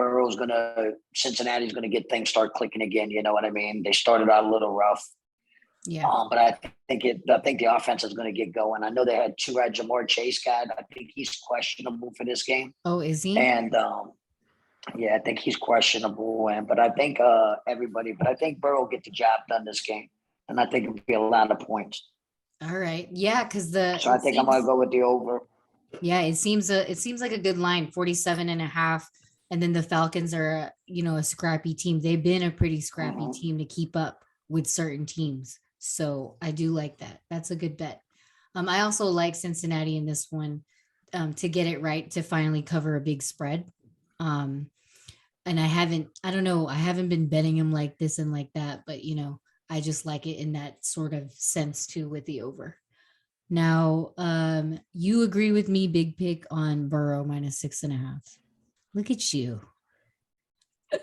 Cincinnati's going to get things start clicking again. You know what I mean? They started out a little rough. Yeah. But I think the offense is going to get going. I know they had Jamar Chase guy. I think he's questionable for this game. Oh, is he? And I think he's questionable. But I think I think Burrow will get the job done this game, and I think it'll be a lot of points. All right. Yeah, because So I think I'm going to go with the over. Yeah, it seems like a good line, 47.5. And then the Falcons are, a scrappy team. They've been a pretty scrappy team to keep up with certain teams. So I do like that. That's a good bet. I also like Cincinnati in this one to get it right to finally cover a big spread. And I don't know, I haven't been betting them like this and like that, but I just like it in that sort of sense too with the over. Now, you agree with me, big pick on Burrow -6.5. Look at you.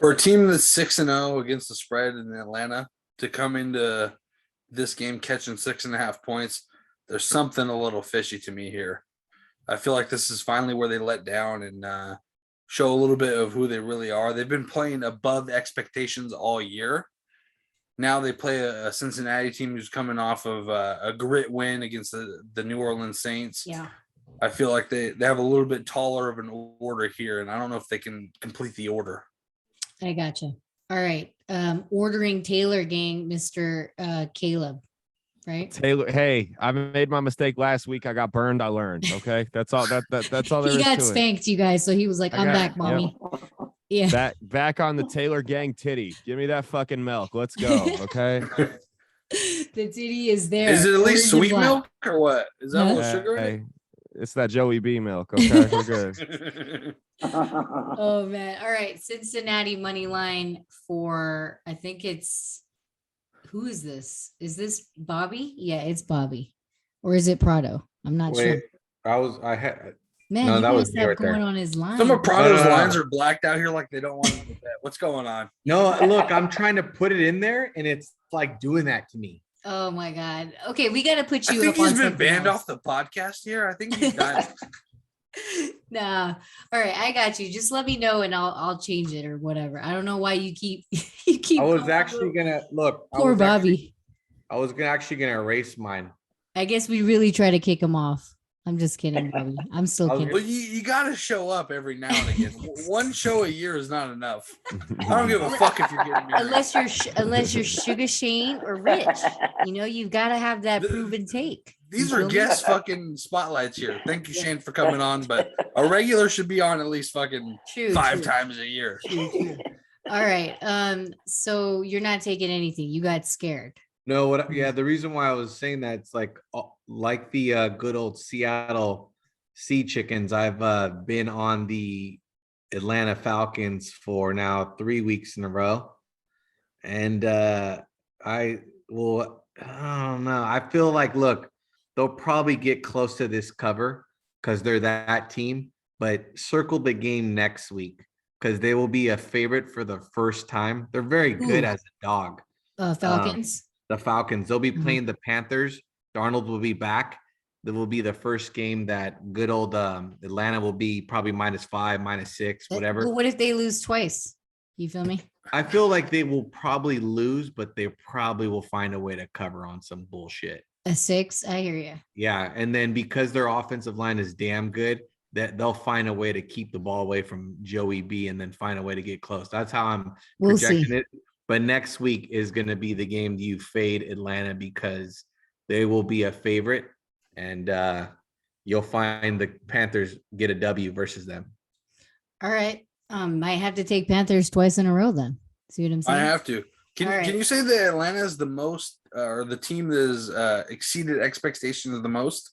For a team that's 6-0 against the spread in Atlanta to come into this game catching 6.5 points, there's something a little fishy to me here. I feel like this is finally where they let down and show a little bit of who they really are. They've been playing above expectations all year. Now they play a Cincinnati team who's coming off of a grit win against the New Orleans Saints. Yeah. I feel like they have a little bit taller of an order here, and I don't know if they can complete the order. I gotcha. All right. Ordering Taylor gang, Mr. Caleb, right? Taylor, hey, I made my mistake last week. I got burned. I learned. Okay, that's all. That's all there He is got to it. spanked, you guys. So he was like, I I'm got- back, mommy. Yeah. Back on the Taylor gang titty. Give me that fucking milk. Let's go. Okay. The titty is there. Is it at least Orange and sweet black. milk or what? Is that a Huh? little sugar in Hey, it's that Joey B milk. Okay, we're good. it? Oh man. All right. Cincinnati money line for I think it's who is this? Is this Bobby? Yeah, it's Bobby. Or is it Prado? I'm not sure. Wait, I had Man, no, you that guys was me have right there. going on his line. Some of Prado's No. lines are blacked out here like they don't want to do that. What's going on? no. Look, I'm trying to put it in there, and it's like doing that to me. Oh my god. Okay, we gotta put I you think up on he's been something banned else. off the podcast here. I think he's done. Nah. All right, I got you. Just let me know and I'll change it or whatever. I don't know why you keep you keep I was calling actually him gonna look. poor Bobby. I was actually gonna erase mine. I guess we really try to kick him off. I'm just kidding, Bobby. I'm still I was kidding. Well, you got to show up every now and again. One show a year is not enough. I don't give a fuck if you're getting married. Unless you're Sugar Shane or Rich, you've got to have that The- proven take. These You are feel me? guest fucking spotlights here. Thank you, Shane, for coming on. But a regular should be on at least fucking True, 5 true, times a year. true. All right. So you're not taking anything. You got scared. No, yeah, the reason why I was saying that it's like the good old Seattle Sea Chickens. I've been on the Atlanta Falcons for now 3 weeks in a row, and I don't know. I feel like they'll probably get close to this cover because they're that team. But circle the game next week because they will be a favorite for the first time. They're very good Ooh. as a dog. Falcons. The Falcons. They'll be Mhm. playing the Panthers. Darnold will be back. That will be the first game that good old Atlanta will be probably -5, -6, whatever. Well, what if they lose twice? You feel me? I feel like they will probably lose, but they probably will find a way to cover on some bullshit. A 6. I hear you. Yeah, and then because their offensive line is damn good, that they'll find a way to keep the ball away from Joey B and then find a way to get close. That's how I'm We'll projecting see. it. But next week is going to be the game you fade Atlanta because they will be a favorite, and you'll find the Panthers get a W versus them. All right. Might have to take Panthers twice in a row then. See what I'm saying? I have to. Can All right. you say that Atlanta is the most or the team that has exceeded expectations the most?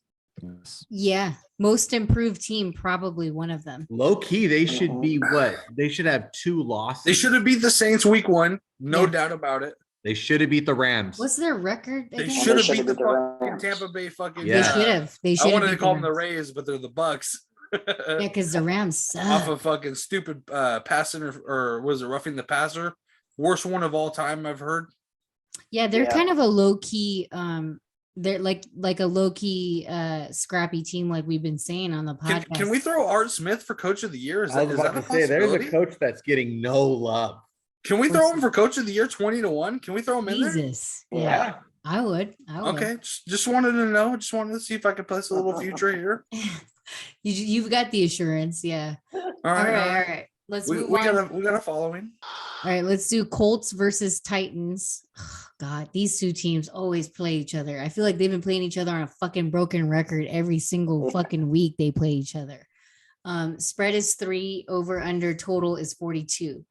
Yeah. Most improved team, probably one of them. Low key, they should be what? They should have 2 losses. They should have beat the Saints week 1, no Yeah. doubt about it. They should have beat the Rams. What's their record? They again? should have should've beat the beat the fucking Rams. Tampa Bay fucking. They Yeah. should have. They I should have. wanted to call them the Rays, but they're the Bucks. Yeah, because the Rams Off suck. of fucking stupid passing or was it roughing the passer? Worst one of all time I've heard. Yeah, they're Yeah. kind of a low key. They're like a low key, scrappy team, like we've been saying on the podcast. Can we throw Art Smith for coach of the year? Is I that, was is about that a to say, there's a possibility? coach that's getting no love. Can we throw him for coach of the year 20-1? Can we throw him in there? Jesus? Yeah, Yeah. I would. Okay, just wanted to know. Just wanted to see if I could place a little future here. You've got the assurance. Yeah. All All right, right. all All right. right. Let's We move on. got a following. All right, let's do Colts versus Titans. God, these two teams always play each other. I feel like they've been playing each other on a fucking broken record every single fucking week they play each other. Spread is 3, over under total is 42.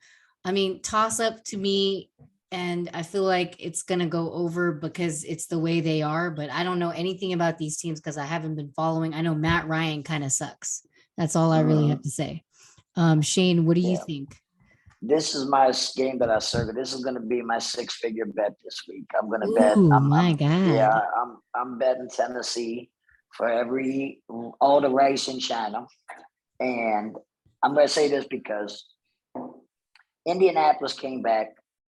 I mean, toss up to me. and I feel like it's going to go over because it's the way they are. But I don't know anything about these teams because I haven't been following. I know Matt Ryan kind of sucks. That's all I really have to say. Shane, what do you think? This is my game that I circled. This is going to be my 6-figure bet this week. I'm going to bet. Oh my God. Yeah, I'm betting Tennessee for all the rice in China. And I'm going to say this because Indianapolis came back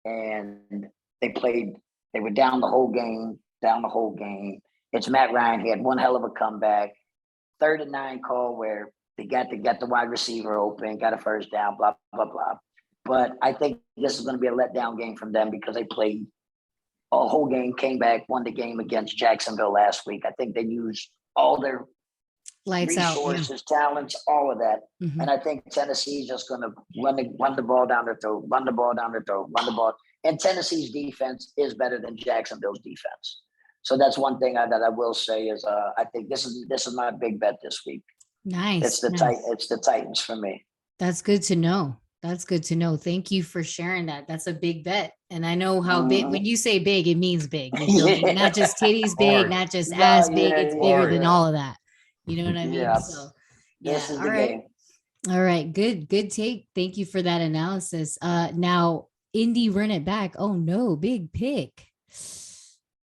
and they were down the whole game. It's Matt Ryan. He had one hell of a comeback. 3rd and 9 call where they got the wide receiver open, got a first down, blah, blah, blah. But I think this is going to be a letdown game from them because they played a whole game, came back, won the game against Jacksonville last week. I think they used all their Lights resources, out, talents, all of that. Mm-hmm. And I think Tennessee is just going to run the ball down their throat, run the ball. And Tennessee's defense is better than Jacksonville's defense. So that's one thing that I will say is I think this is my big bet this week. Nice. It's the Titans for me. That's good to know. Thank you for sharing that. That's a big bet. And I know how big, when you say big, it means big. You feel me? Not just titties big, not just ass big. It's bigger than all of that. You know what I mean? Yes. So, This is all the right. game. All right. Good take. Thank you for that analysis. Now, Indy run it back. Oh no, big pick.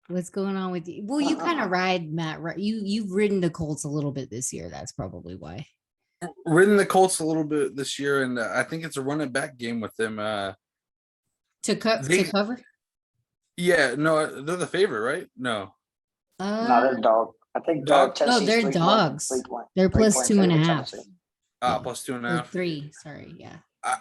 What's going on with you? Well, you kind of ride Matt. You've ridden the Colts a little bit this year. That's probably why. Ridden the Colts a little bit this year, and I think it's a run it back game with them. To cover? Yeah, no, they're the favorite, right? No. No, they're dog. I think dog. No, they're dogs. They're plus 2.5. Plus 2.5. 3. Sorry, yeah.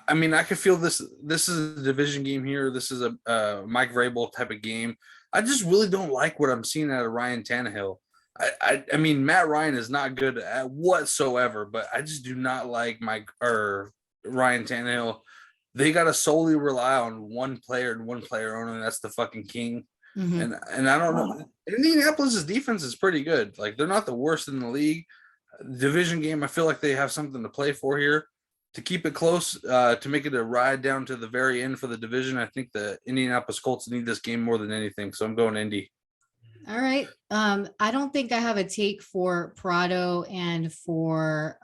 I mean, I could feel this. This is a division game here. This is a Mike Vrabel type of game. I just really don't like what I'm seeing out of Ryan Tannehill. I mean, Matt Ryan is not good at whatsoever, but I just do not like Ryan Tannehill. They got to solely rely on one player and one player only, and that's the fucking king. Mm-hmm. And I don't know. Indianapolis' defense is pretty good. Like, they're not the worst in the league. Division game, I feel like they have something to play for here. To keep it close, to make it a ride down to the very end for the division, I think the Indianapolis Colts need this game more than anything. So I'm going Indy. All right. I don't think I have a take for Prado and for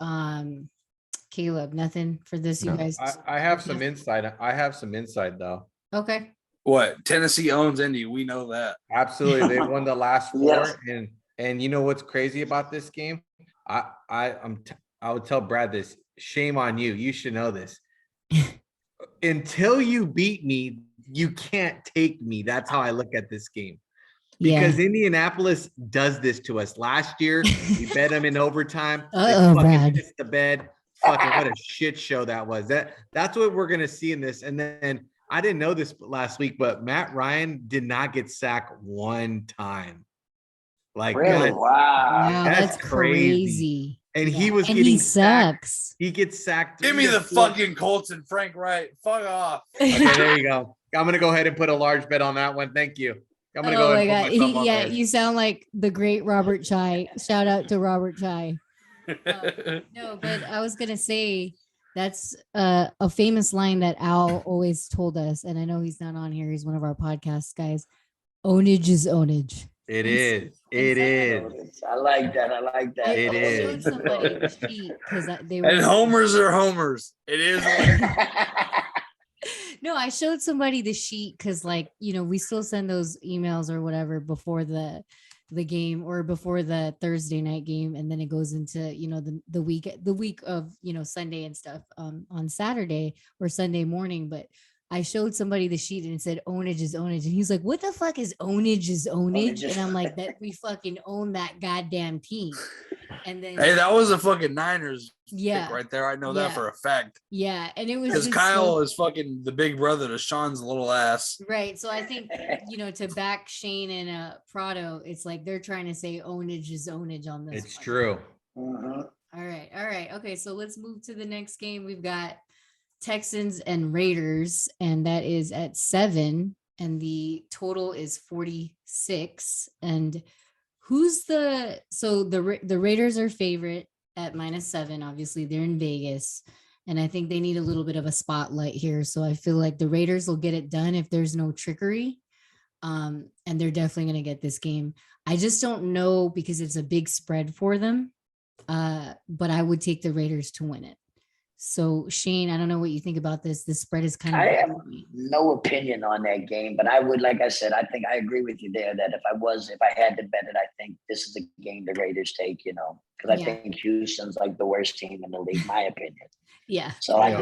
Caleb. Nothing for this, you guys. I have some insight. Though. Okay. What? Tennessee owns Indy. We know that. Absolutely. They won the last 4. Yes. And you know what's crazy about this game? I would tell Brad this. Shame on you. You should know this. Until you beat me, you can't take me. That's how I look at this game. Because Indianapolis does this to us. Last year, we bet them in overtime. They fucking missed the bed. Fucking what a shit show that was. That's what we're gonna see in this. And then I didn't know this last week, but Matt Ryan did not get sacked one time. Like, really? Wow, that's crazy. And he was getting sacked. He gets sacked. Give me the fucking Colts and Frank Wright. Fuck off. Okay, there you go. I'm gonna go ahead and put a large bet on that one. Thank you. I'm gonna go ahead and put myself on there. You sound like the great Robert Chai. Shout out to Robert Chai. No, but I was gonna say that's a famous line that Al always told us, and I know he's not on here. He's one of our podcast guys. Ownage is ownage. It is. I like that. It is. And homers are homers. It is. No, I showed somebody the sheet because, like, you know, we still send those emails or whatever before the game or before the Thursday night game, and then it goes into, you know, the week of, you know, Sunday and stuff on Saturday or Sunday morning. But I showed somebody the sheet and it said ownage is ownage. And he's like, what the fuck is ownage is ownage? And I'm like, that we fucking own that goddamn team. And then hey, that was a fucking Niners pick right there. I know that for a fact. Yeah. And it was because Kyle is fucking the big brother to Sean's little ass. Right. So I think, you know, to back Shane and Prado, it's like they're trying to say ownage is ownage on this. It's true. Mm-hmm. All right. Okay. So let's move to the next game. We've got Texans and Raiders, and that is at 7, and the total is 46. And who's the Raiders are favorite at -7. Obviously, they're in Vegas. And I think they need a little bit of a spotlight here. So I feel like the Raiders will get it done if there's no trickery. And they're definitely going to get this game. I just don't know because it's a big spread for them. But I would take the Raiders to win it. So Shane, I don't know what you think about this. The spread is kind of. I have no opinion on that game, but I would, like I said, I think I agree with you there that if I had to bet it, I think this is a game the Raiders take, because I think Houston's like the worst team in the league, my opinion. Yeah. So I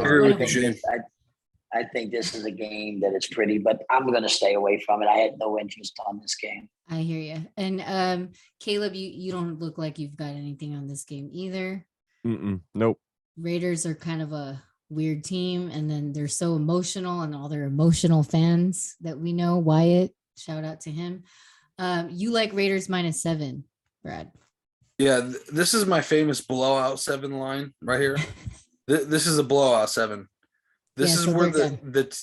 think this is a game that it's pretty, but I'm going to stay away from it. I had no interest on this game. I hear you. And Caleb, you don't look like you've got anything on this game either. Nope. Raiders are kind of a weird team, and then they're so emotional, and all their emotional fans that we know. Wyatt, shout out to him. You like Raiders -7, Brad? Yeah, this is my famous blowout 7 line right here. This is a blowout 7. This is where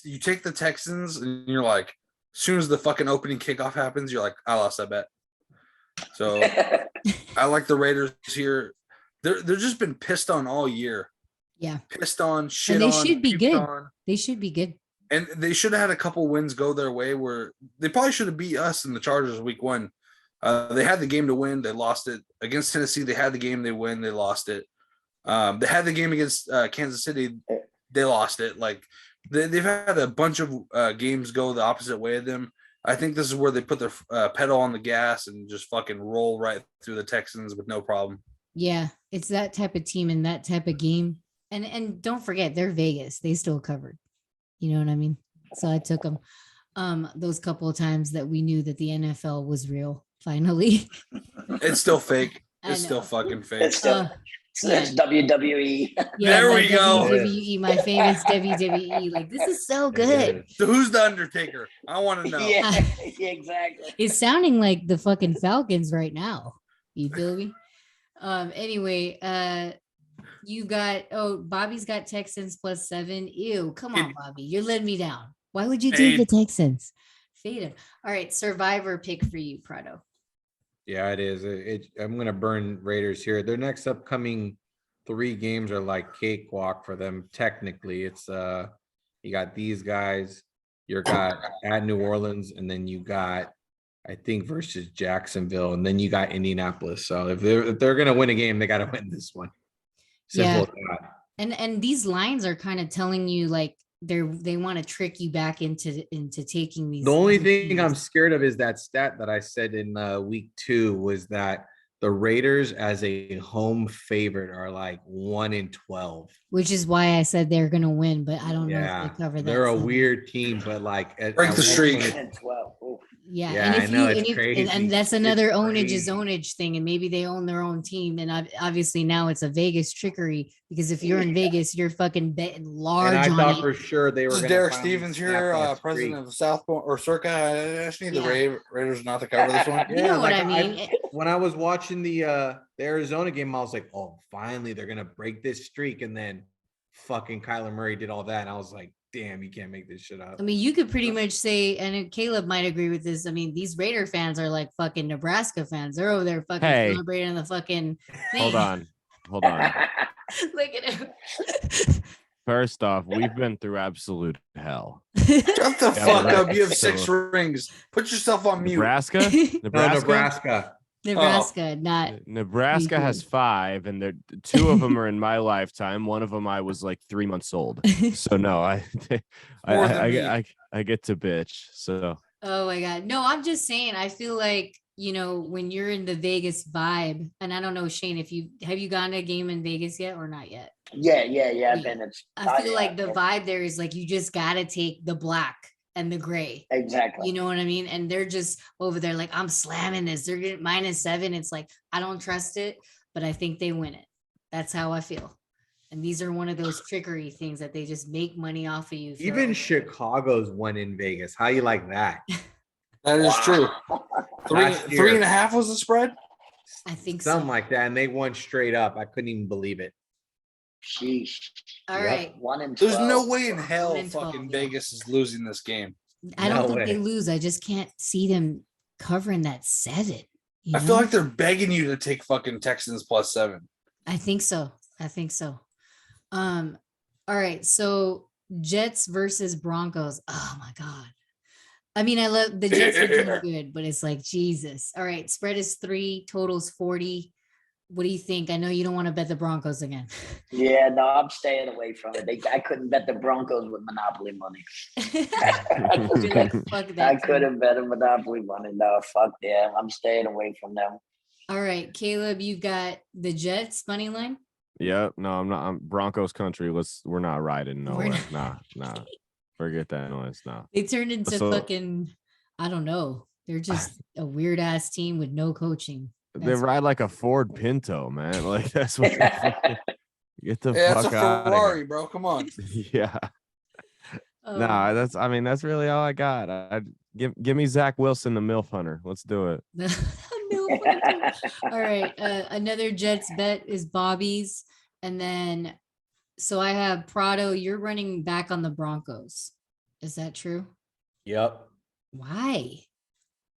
you take the Texans and you're like, as soon as the fucking opening kickoff happens, you're like, I lost that bet. So I like the Raiders here. They're just been pissed on all year. Yeah. Pissed on, shit and on. They should be good. On. They should be good. And they should have had a couple wins go their way where they probably should have beat us in the Chargers week 1. They had the game to win. They lost it. Against Tennessee, they had the game. They win. They lost it. They had the game against Kansas City. They lost it. Like they've had a bunch of games go the opposite way of them. I think this is where they put their pedal on the gas and just fucking roll right through the Texans with no problem. Yeah, it's that type of team and that type of game. And don't forget, they're Vegas. They still covered. You know what I mean? So I took them those couple of times that we knew that the NFL was real. Finally, it's still fake. It's still fucking fake. It's still it's WWE. Yeah, there we go. WWE, my famous WWE. Like, this is so good. So who's the Undertaker? I want to know. Yeah, exactly. It's sounding like the fucking Falcons right now. You feel me? Anyway, you got Bobby's got Texans +7. Ew, come on, Bobby. You're letting me down. Why would you take the Texans? Fade him. All right, survivor pick for you, Prado. Yeah, it is. I'm gonna burn Raiders here. Their next upcoming 3 games are like cakewalk for them. Technically, it's you got these guys, you got at New Orleans, and then you got I think versus Jacksonville, and then you got Indianapolis. So if they're gonna win a game, they gotta win this one. Simple as that. And these lines are kind of telling you like they want to trick you back into taking these. The only thing I'm scared of is that stat that I said in week 2 was that the Raiders as a home favorite are like 1-12, which is why I said they're gonna win, but I don't know if they cover that. They're a weird team, but like break the streak. Yeah, and if I know it's crazy. And that's another ownage thing, and maybe they own their own team, and obviously now it's a Vegas trickery because if you're in Vegas, you're fucking betting large. And I thought it. for sure they were. Derek Stevens here, president of South or Circa. I just need the Raiders not to cover this one. You know what I mean? When I was watching the Arizona game, I was like, oh, finally they're gonna break this streak, and then fucking Kyler Murray did all that, and I was like, damn, you can't make this shit up. I mean, you could pretty much say, and Caleb might agree with this. I mean, these Raider fans are like fucking Nebraska fans. They're over there fucking celebrating the fucking thing. Hold on. Look at him. First off, we've been through absolute hell. Shut the fuck up. You have 6 rings. Put yourself on mute. Nebraska? Nebraska, not Nebraska has 5, and 2 of them are in my lifetime. One of them I was like 3 months old. So no, I get to bitch. So oh my god, no, I'm just saying. I feel like when you're in the Vegas vibe, and I don't know, Shane, if have you gone to a game in Vegas yet or not yet? Yeah. I've been. I feel like the vibe there is like you just gotta take the black and the gray. Exactly. You know what I mean? And they're just over there like, I'm slamming this. They're getting -7. It's like, I don't trust it, but I think they win it. That's how I feel. And these are one of those trickery things that they just make money off of you. Even Chicago's won in Vegas. How you like that? That is true. 3.5 was the spread? I think something like that. And they won straight up. I couldn't even believe it. Sheesh. All right. 1-12. There's no way in hell fucking Vegas is losing this game. I don't think they lose. I just can't see them covering that 7. I feel like they're begging you to take fucking Texans +7. I think so. All right. So Jets versus Broncos. Oh my God. I mean, I love the Jets are doing good, but it's like Jesus. All right. Spread is 3, totals 40. What do you think? I know you don't want to bet the Broncos again. Yeah, no, I'm staying away from it. I couldn't bet the Broncos with Monopoly money. You're like, fuck that. I team. couldn't bet a Monopoly money. No, fuck them. I'm staying away from them. All right, Caleb, you got the Jets money line. Yep. No, I'm not. I'm Broncos country. We're not riding We're nowhere. not- Nah. Forget that noise. Nah. They turned into So- fucking, I don't know. They're just a weird ass team with no coaching. They ride like a Ford Pinto, man. Like that's what. Get the Yeah, fuck it's a out of Ferrari, bro. Come on. here. Yeah. Oh, Nah, that's really all I got. Give me Zach Wilson, the MILF Hunter. Let's do it. no fucking- All right. Another Jets bet is Bobby's. And then, so I have Prado, you're running back on the Broncos. Is that true? Yep. Why?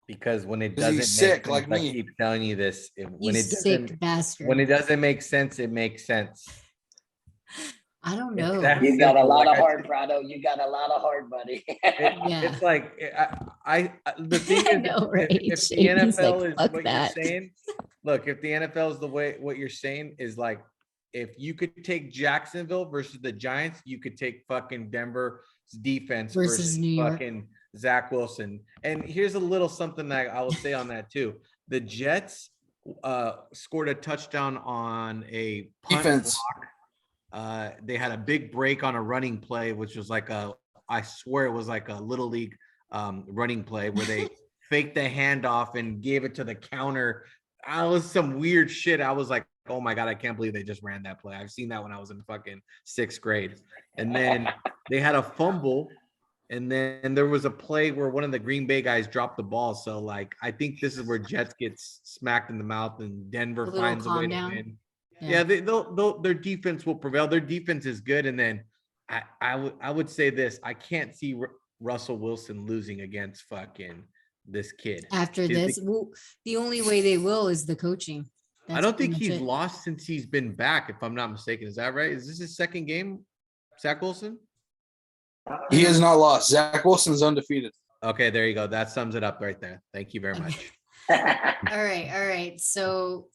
Because when it 'Cause doesn't he's sick, make sense, like I me. keep telling you this. You sick bastard. When it doesn't make sense, it makes sense. I don't It's know. that You got a simple. lot Like of I heart, said, Prado. You got a lot of heart, buddy. Yeah. It's like the thing I is, know, right? if the Shady's like, NFL is "Fuck what that." you're saying, look, if the NFL is the way what you're saying is like, if you could take Jacksonville versus the Giants, you could take fucking Denver's defense Versus New York. fucking Zach Wilson. And here's a little something that I will say on that too. The Jets scored a touchdown on a punt Defense. block. They had a big break on a running play, which was like I swear it was like a little league running play where they faked the handoff and gave it to the counter. I was some weird shit. I was like, oh my God, I can't believe they just ran that play. I've seen that when I was in fucking 6th grade. And then they had a fumble. And then there was a play where one of the Green Bay guys dropped the ball. So like, I think this is where Jets gets smacked in the mouth and Denver A little finds a way calm to down. win. Yeah, they'll their defense will prevail. Their defense is good. And then I would say this: I can't see Russell Wilson losing against fucking this kid. After Is this, well, the only way they will is the coaching. I That's don't pretty think much he's it. lost since he's been back, if I'm not mistaken. Is that right? Is this his second game, Zach Wilson? He has not lost. Zach Wilson's undefeated. Okay, there you go. That sums it up right there. Thank you very much. All right. So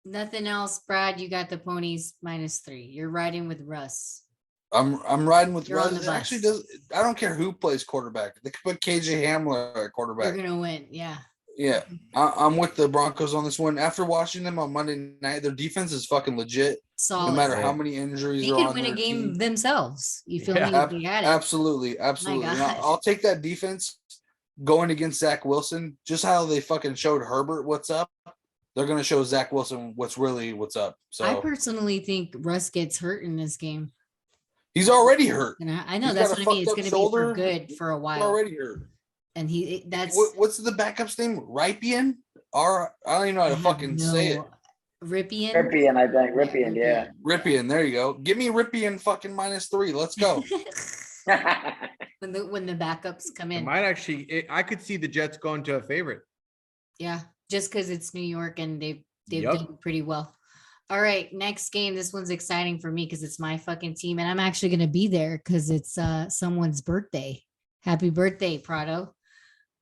nothing else, Brad. You got the ponies -3. You're riding with Russ. I'm riding with You're on Russ. the It actually bus. does. I don't care who plays quarterback. They could put KJ Hamler at You're quarterback. gonna win. Yeah. Yeah, I'm with the Broncos on this one. After watching them on Monday night, their defense is fucking legit. Solid. No matter how Yeah. many injuries They are could on win a their game team. themselves. You feel Yeah. me? If they had it. Absolutely. And God. I'll take that defense going against Zach Wilson. Just how they fucking showed Herbert what's up, they're gonna show Zach Wilson what's up. So I personally think Russ gets hurt in this game. he's already hurt. And I know He's that's got what a I mean. It's fucked going up to be for shoulder. good for a He's while. already hurt. And that's What's the backup's name? Ripien? I don't even know how to fucking say it. Ripien. Ripien, I think. Ripien, yeah. Ripien. There you go. Give me Ripien fucking -3. Let's go. when the backups come It in. might actually, I could see the Jets going to a favorite. Yeah, just because it's New York and they've Yup. done pretty well. All right, next game. This one's exciting for me because it's my fucking team, and I'm actually gonna be there because it's someone's birthday. Happy birthday, Prado.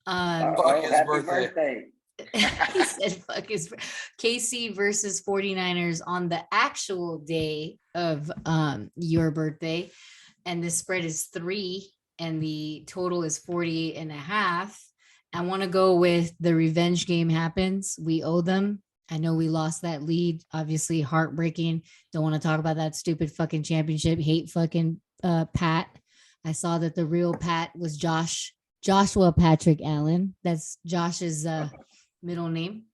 Fuck his happy birthday. He said fuck his KC versus 49ers on the actual day of your birthday, and the spread is 3 and the total is 48.5. I want to go with the revenge game happens. We owe them. I know we lost that lead, obviously heartbreaking. Don't want to talk about that stupid fucking championship. Hate fucking Pat. I saw that the real Pat was Joshua Patrick Allen. That's Josh's middle name.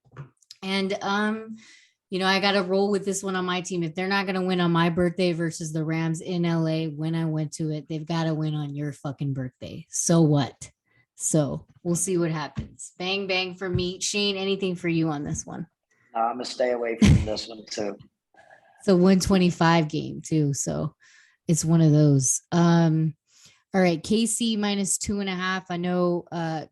And I got to roll with this one on my team. If they're not going to win on my birthday versus the Rams in LA when I went to it, they've got to win on your fucking birthday. So what? So we'll see what happens. Bang, bang for me. Shane, anything for you on this one? No, I'm gonna stay away from this one too. It's a 125 game too. So it's one of those. All right, KC -2.5. I know,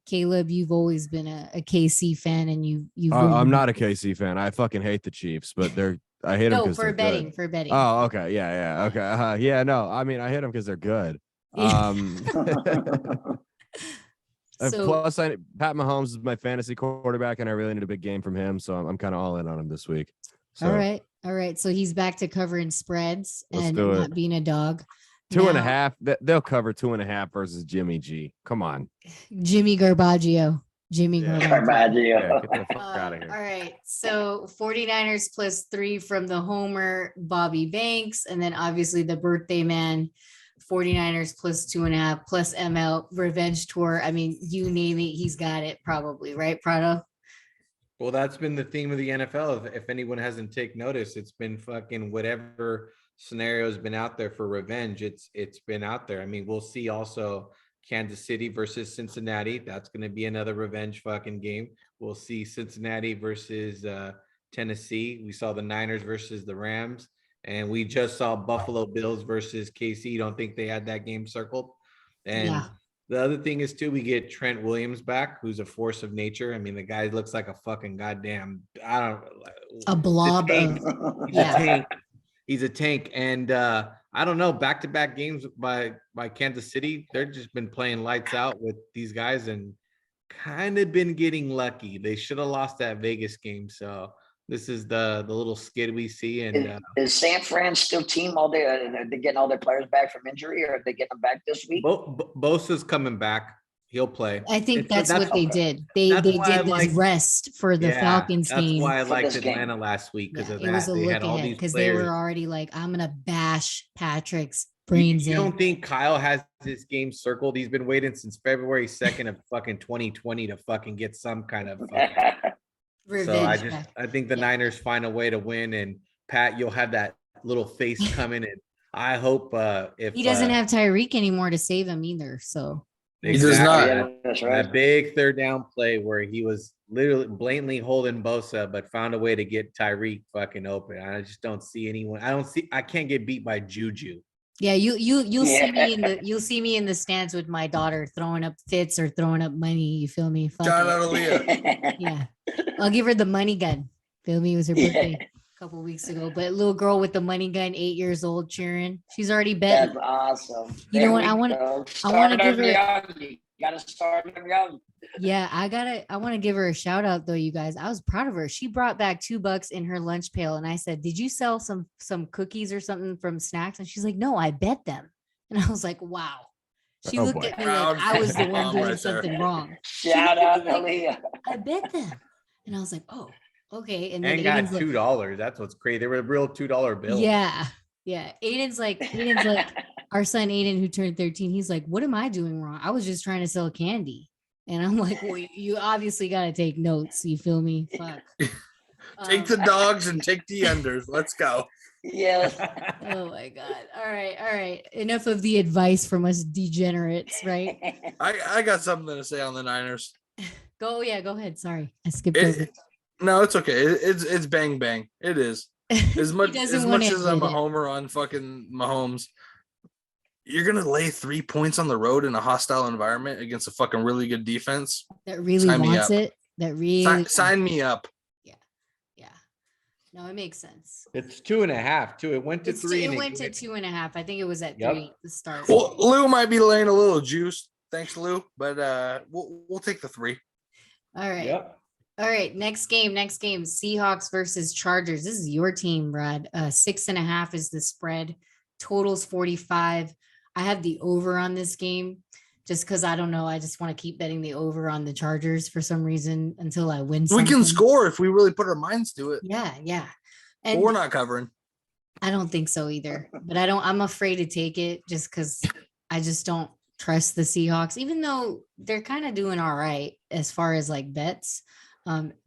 Caleb, you've always been a KC fan, and you've I'm not a KC fan. I fucking hate the Chiefs, but they're I hit them No, because for they're betting, good. for betting. Oh, okay. Yeah. Okay. Yeah. No, I mean, I hit them because they're good. And So plus, Pat Mahomes is my fantasy quarterback, and I really need a big game from him. So I'm kind of all in on him this week. So all right. So he's back to covering spreads Let's and do not it. being a dog. 2.5. They'll cover 2.5 versus Jimmy G. Come on. Jimmy Garbaggio. Jimmy Yeah. Garbaggio. Yeah, get the fuck out of All here. right. So 49ers +3 from the homer, Bobby Banks. And then obviously the birthday man, 49ers +2.5 plus ML revenge tour. I mean, you name it, he's got it probably, right, Prado? Well, that's been the theme of the NFL. If anyone hasn't taken notice, it's been fucking whatever scenario has been out there for revenge. It's been out there. I mean, we'll see also Kansas City versus Cincinnati. That's going to be another revenge fucking game. We'll see Cincinnati versus Tennessee. We saw the Niners versus the Rams, and we just saw Buffalo Bills versus KC. Don't think they had that game circled. And Yeah. the other thing is too, we get Trent Williams back, who's a force of nature. I mean, the guy looks like a fucking goddamn, I don't A blob tank. of He's yeah. a tank. He's a tank. And I don't know, back-to-back games by Kansas City, they've just been playing lights out with these guys and kind of been getting lucky. They should have lost that Vegas game. So this is the little skid we see. And Is San Fran still team all day? Are they getting all their players back from injury, or are they getting them back this week? Bosa's coming back. He'll play. I think It's- that's what they okay. did. They That's why I did this like- rest for the Yeah, Falcons that's game. why I For liked this game. Atlanta last week because Yeah, of it was that. a They look had all ahead these because they players. were already like, I'm gonna bash Patrick's You, brains you in. don't think Kyle has his game circled? He's been waiting since February 2nd of fucking 2020 to fucking get some kind of fucking. So Revenge. I think the Yeah. Niners find a way to win, and Pat, you'll have that little face coming, and I hope if He doesn't have Tyreek anymore to save him either. So He does not. exactly, Yeah, that's right. that big third down play where he was literally blatantly holding Bosa, but found a way to get Tyreek fucking open. I just don't see anyone. I can't get beat by Juju. yeah, you'll see me in Yeah. you'll see me in the stands with my daughter throwing up fits or throwing up money. You feel me? Fuck Shout it. out to Leah. Yeah. I'll give her the money gun. Feel me? It was her Yeah. birthday a couple weeks ago. But little girl with the money gun, 8 years old, cheering. She's already bet. That's awesome. You know There what? we I wanna- go. I wanna Start give them her- young. You gotta start them young. Yeah, I want to give her a shout out though, you guys. I was proud of her. She brought back $2 in her lunch pail, and I said, "Did you sell some cookies or something from snacks?" And she's like, "No, I bet them." And I was like, "Wow." She Oh, looked boy. at me Proud like I was the one mom doing right there. something wrong. Shout looked at out me to like- Leah. I bet them, and I was like, "Oh, okay." And then And got Aiden's like, $2. That's what's crazy. They were real $2 bills. yeah, yeah. Aiden's like, our son Aiden, who turned 13. He's like, "What am I doing wrong? I was just trying to sell candy." And I'm like, "Well, you obviously got to take notes. You feel me? Fuck." Take the dogs and take the unders. Let's go. Yes. Oh my god. All right. Enough of the advice from us degenerates, right? I got something to say on the Niners. Go ahead. Sorry. I skipped It- over. No, it's okay. It's bang bang. It is. As He much doesn't as wanna much as I'm admit a it. homer on fucking Mahomes, you're gonna lay 3 points on the road in a hostile environment against a fucking really good defense. That really Sign me wants up. it. That really Sign me up. Yeah. No, it makes sense. It's 2.5 too. It went to It's 3. it and went to 2.5. I think it was at Yep. 3 at the start. Well, Lou might be laying a little juice. Thanks, Lou. But we'll take the 3. All right. Yep. All right. Next game. Seahawks versus Chargers. This is your team, Brad. 6.5 is the spread. Totals 45. I have the over on this game just because I don't know. I just want to keep betting the over on the Chargers for some reason until I win. We something. can score if we really put our minds to it. Yeah. But And we're not covering. I don't think so either. But I'm afraid to take it just because I just don't trust the Seahawks, even though they're kind of doing all right as far as like bets.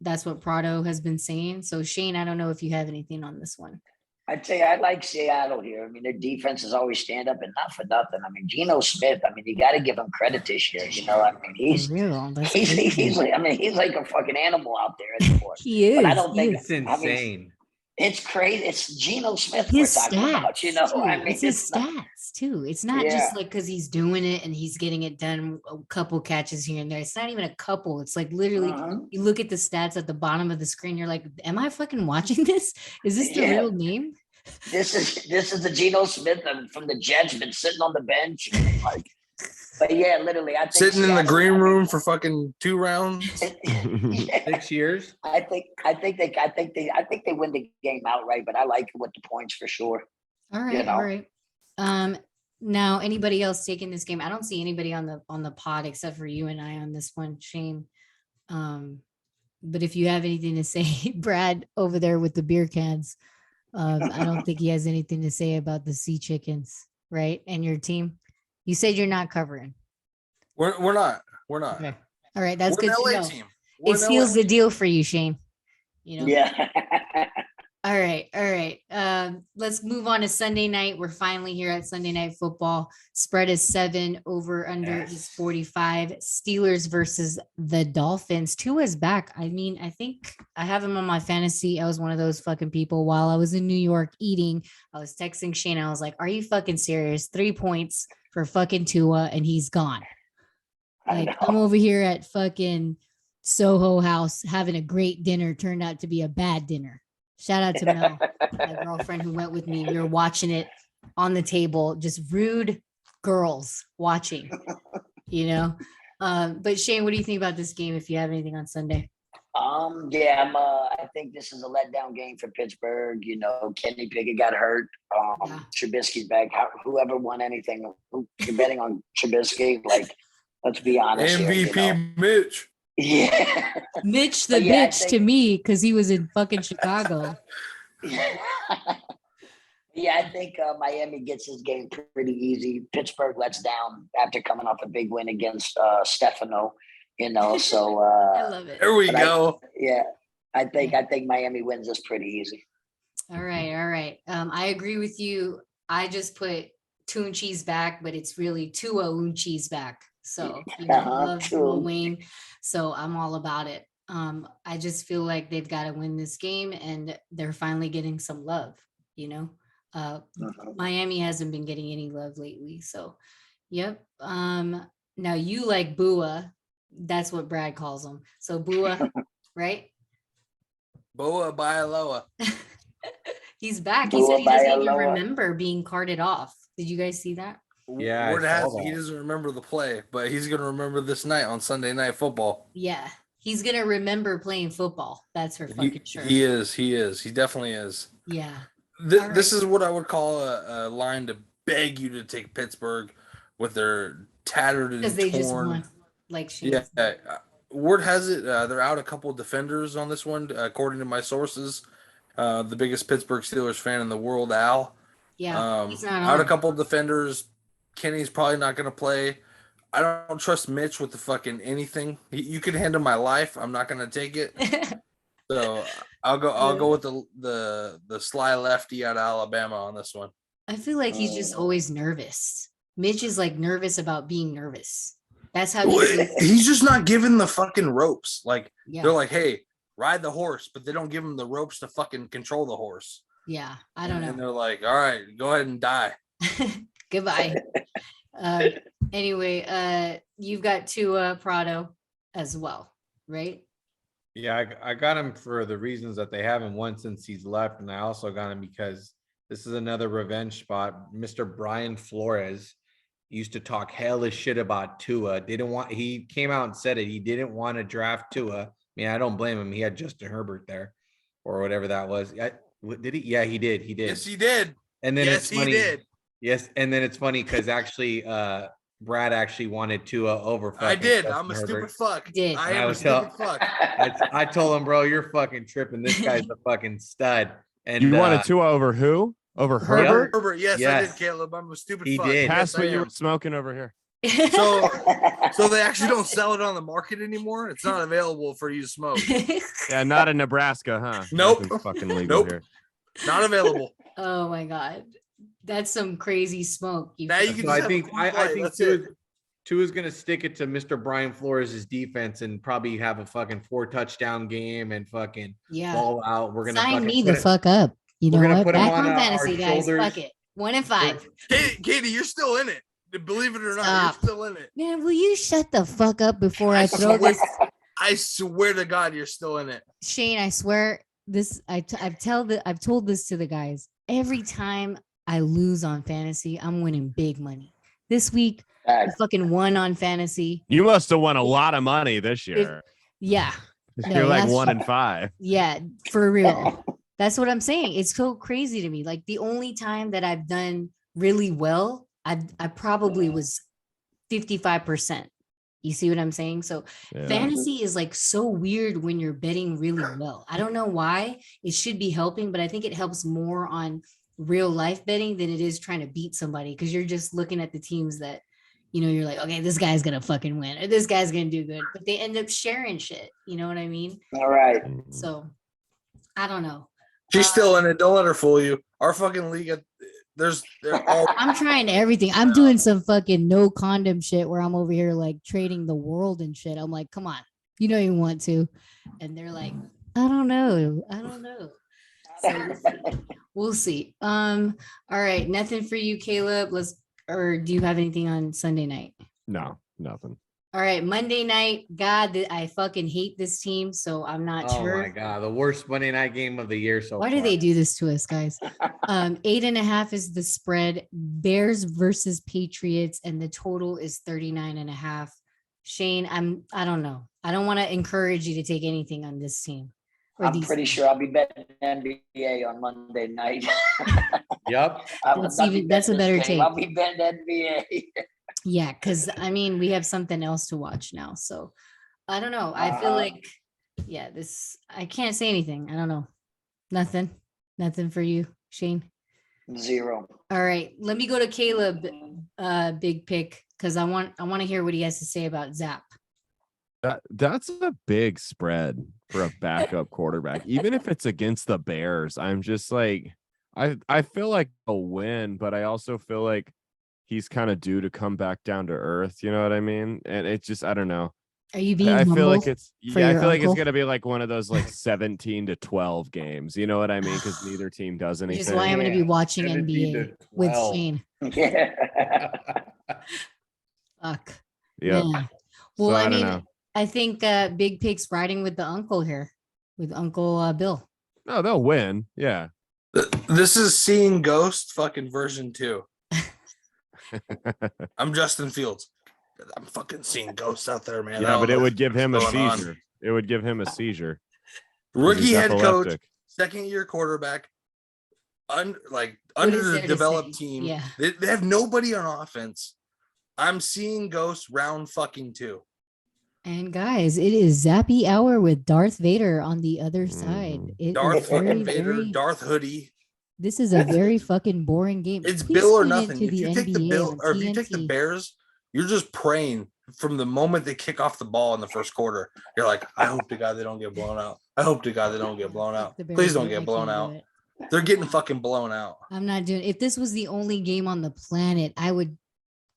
That's what Prado has been saying. So Shane, I don't know if you have anything on this one. I'd say I like Seattle here. I mean, their defense is always stand up, and not for nothing. I mean, Geno Smith. I mean, you got to give him credit this year. You know, I mean, he's For real. That's he's crazy. like, I mean, he's like a fucking animal out there anymore. He is. But I don't he think is. It's insane. It's crazy. It's Geno Smith His we're talking about, stats, too. I mean, It's his not- stats too. It's not Yeah. just like because he's doing it and he's getting it done a couple catches here and there. It's not even a couple. It's like literally Mhm. you look at the stats at the bottom of the screen, you're like, am I fucking watching this? Is this the Yeah. real name? This is the Geno Smith from the Jets, been sitting on the bench. Like, but yeah, literally, I think Sitting in the Seattle- green room for fucking 2 rounds. Yeah. 6 years. I think they win the game outright, but I like it with the points for sure. All right, know. all right. Now anybody else taking this game? I don't see anybody on the pod except for you and I on this one, Shane. But if you have anything to say, Brad over there with the beer cans, I don't think he has anything to say about the Sea Chickens, right? And your team. You said you're not covering. We're not. Okay. All right, that's We're good an to LA know. team. We're It an seals LA the deal for you, Shane. You know. Yeah. All right, all right. Let's move on to Sunday night. We're finally here at Sunday Night Football. Spread is 7, over under is 45. Steelers versus the Dolphins. Tua's back. I mean, I think I have him on my fantasy. I was one of those fucking people while I was in New York eating. I was texting Shane. I was like, "Are you fucking serious? 3 points for fucking Tua, and he's gone." I Like, know. I'm over here at fucking Soho House having a great dinner. Turned out to be a bad dinner. Shout out to Mel, my girlfriend who went with me. We were watching it on the table, just rude girls watching, you know. But Shane, what do you think about this game if you have anything on Sunday? Yeah, I think this is a letdown game for Pittsburgh. You know, Kenny Pickett got hurt. Yeah. Trubisky's back. Whoever won anything, you're betting on Trubisky. Like, let's be honest here, you MVP know? Mitch. Yeah. Mitch the But yeah, I bitch to think- me because he was in fucking Chicago. Yeah, I think Miami gets this game pretty easy. Pittsburgh lets down after coming off a big win against Stefano. You know, so I love it. There we but go. yeah, I think Miami wins this pretty easy. All right, all right. I agree with you. I just put Toon Cheese back, but it's really Tua Un Cheese back. So you know, I love Lil Tua. Wayne, so I'm all about it. I just feel like they've got to win this game, and they're finally getting some love. You know, Mhm. Miami hasn't been getting any love lately, so yep. Now you like Bua. That's what Brad calls him. So Bua, right? Boa Bailoa. He's back. He said Bua he doesn't even Bailoa. remember being carted off. Did you guys see that? Yeah, I Word saw has that. he doesn't remember the play, but he's gonna remember this night on Sunday Night Football. Yeah, he's gonna remember playing football. That's for fucking sure. He is. He definitely is. Yeah. This is what I would call a line to beg you to take Pittsburgh with their tattered and Because they torn. just won. Like Shane Yeah. said. Word has it they're out a couple of defenders on this one, according to my sources. The biggest Pittsburgh Steelers fan in the world, Al. Yeah. He's not out on. a couple of defenders. Kenny's probably not going to play. I don't trust Mitch with the fucking anything. You can handle my life. I'm not going to take it. So I'll go with the sly lefty out of Alabama on this one. I feel like he's just always nervous. Mitch is like nervous about being nervous. That's how he feels. He's just not given the fucking ropes. Like Yeah. they're like, hey, ride the horse, but they don't give him the ropes to fucking control the horse. Yeah. I don't And know. they're like, all right, go ahead and die. Goodbye. Anyway, you've got Tua Prado as well, right? Yeah, I got him for the reasons that they haven't won since he's left, and I also got him because this is another revenge spot. Mr. Brian Flores used to talk hellish shit about Tua. He came out and said it. He didn't want to draft Tua. I mean, I don't blame him. He had Justin Herbert there, or whatever that was. Did he? Yeah, he did. He did. Yes, he did. And then Yes, it's funny. he did. Yes, and then it's funny because actually, Brad actually wanted Tua over. I fucking did. Justin I'm a Herbert. stupid fuck. Did. I And I am a was stupid fuck. I told him, bro, you're fucking tripping. This guy's a fucking stud. And You wanted Tua over who? Over Herbert? Herbert? Herbert, yes, I Yes. did, Caleb. I'm a stupid He fuck. did. Yes, Pass I what you am. were smoking over here. So they actually don't sell it on the market anymore. It's not available for you to smoke. Yeah, not in Nebraska, huh? Nope. Nothing's fucking legal Nope. here. Not available. Oh my God. That's some crazy smoke. Now you can So I just have a think cool I flight, think that's Tua, it. Tua's gonna stick it to Mr. Brian Flores' defense and probably have a fucking 4 touchdown game and fucking Yeah. ball out. We're gonna Sign fucking me put the it- fuck up. You we're know gonna what? put 'em Back on, on our fantasy, guys. shoulders. Fuck it. 1 and 5. Katie, you're still in it. Believe it or not, Stop. you're still in it. Man, will you shut the fuck up before I throw swear- this? I swear to God, you're still in it. Shane, I swear this. I've told this to the guys. Every time I lose on fantasy, I'm winning big money. This week, I fucking won on fantasy. You must have won a lot of money this year. Yeah, No, You're like that's- 1 and 5. yeah, for real. That's what I'm saying. It's so crazy to me. Like the only time that I've done really well, I probably was 55%. You see what I'm saying? So Yeah. fantasy is like so weird when you're betting really well. I don't know why. It should be helping, but I think it helps more on real life betting than it is trying to beat somebody, because you're just looking at the teams that, you know, you're like, okay, this guy's gonna fucking win or this guy's gonna do good, but they end up sharing shit. You know what I mean? All right. So I don't know. She's still in it. Don't let her fool you. Our fucking league, they're all. I'm trying everything. I'm doing some fucking no condom shit where I'm over here like trading the world and shit. I'm like, come on, you know you want to, and they're like, I don't know. So we'll see. All right, nothing for you, Caleb. Or do you have anything on Sunday night? No, nothing. All right, Monday night. God, I fucking hate this team, so I'm not Oh sure. my god, the worst Monday night game of the year so Why far. do they do this to us, guys? 8.5 is the spread. Bears versus Patriots, and the total is 39.5. Shane, I don't know. I don't want to encourage you to take anything on this team. I'm pretty sure I'll be betting NBA on Monday night. Yep. I will That's not be even- that's a betting better this game. take. I'll be betting NBA. Yeah, because I mean, we have something else to watch now. So I don't know. I feel like, yeah, I can't say anything. I don't know. Nothing for you, Shane. 0. All right, let me go to Caleb, big pick, because I want to hear what he has to say about Zap. That's a big spread for a backup quarterback, even if it's against the Bears. I'm just like, I feel like a win, but I also feel like he's kind of due to come back down to earth. You know what I mean? And it's just, I don't know. Are you being I feel like humble it's, for yeah, I your feel like it's uncle? gonna be like one of those like 17-12 games. You know what I mean? Because neither team does Which anything. is why I'm going to be Yeah, watching 17 NBA to with 12. Shane. Yeah. Fuck. Yeah. Man. So Well, I I don't mean, know. I think Big Pig's riding with the uncle here, with Uncle Bill. No, they'll win. Yeah. This is Seeing Ghost fucking version 2. I'm Justin Fields. I'm fucking seeing ghosts out there, man. I Yeah, don't but it know would give him a what's going on. seizure. It would give him a seizure. 'cause Rookie he's head coach, epileptic. second-year quarterback, What is there to underdeveloped say? team. Yeah. They have nobody on offense. I'm seeing ghosts round fucking 2. And guys, it is Zappy Hour with Darth Vader on the other side. Mhm. It Darth is very, fucking Vader, very, Darth Hoodie. this is a very fucking boring game. It's Please Bill or tune nothing. into If you take the NBA Bill on or if you take the TNT. Bears, you're just praying from the moment they kick off the ball in the first quarter. You're like, I hope to God they don't get blown out. I hope to God they don't get blown Fuck out. the Bears, Please don't dude. I get blown can't do out. it. They're getting fucking blown out. I'm not doing. If this was the only game on the planet, I would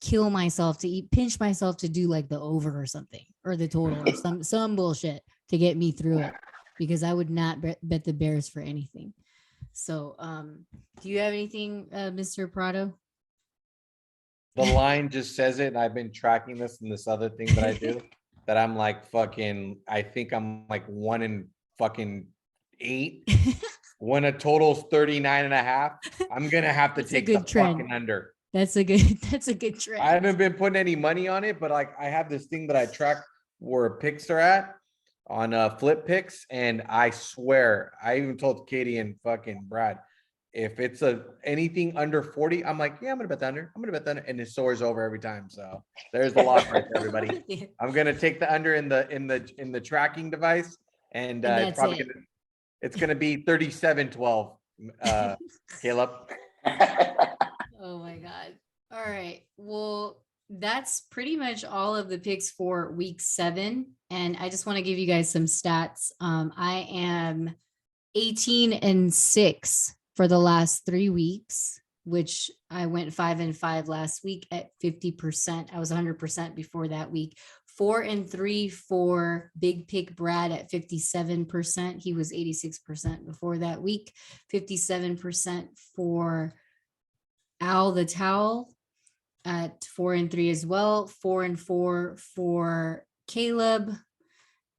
kill myself to pinch myself to do like the over or something, or the total or some bullshit to get me through it, because I would not bet the Bears for anything. So, do you have anything, Mr. Prado? The line just says it, and I've been tracking this and this other thing that I do, that I'm like fucking, I think I'm like 1 in fucking 8. When a total's 39.5, I'm gonna have to That's a take the good trend. fucking under. That's a good trend. I haven't been putting any money on it, but like I have this thing that I track where picks are at on flip picks, and I swear, I even told Katie and fucking Brad, if it's anything under 40, I'm like, yeah, I'm gonna bet the under. I'm gonna bet the under, and it soars over every time. So there's the loss right there, everybody. Yeah. I'm gonna take the under in the tracking device, and And it's that's probably it. it's gonna be 37-12. Caleb. Oh my God. All right. Well, that's pretty much all of the picks for week 7. And I just want to give you guys some stats. I am 18-6 for the last 3 weeks. which I went 5-5 last week at 50%. I was 100% before that week. 4-3 for Big Pick Brad at 57%. He was 86% before that week. 57% for Al the Towel at 4-3 as well. 4-4 for Caleb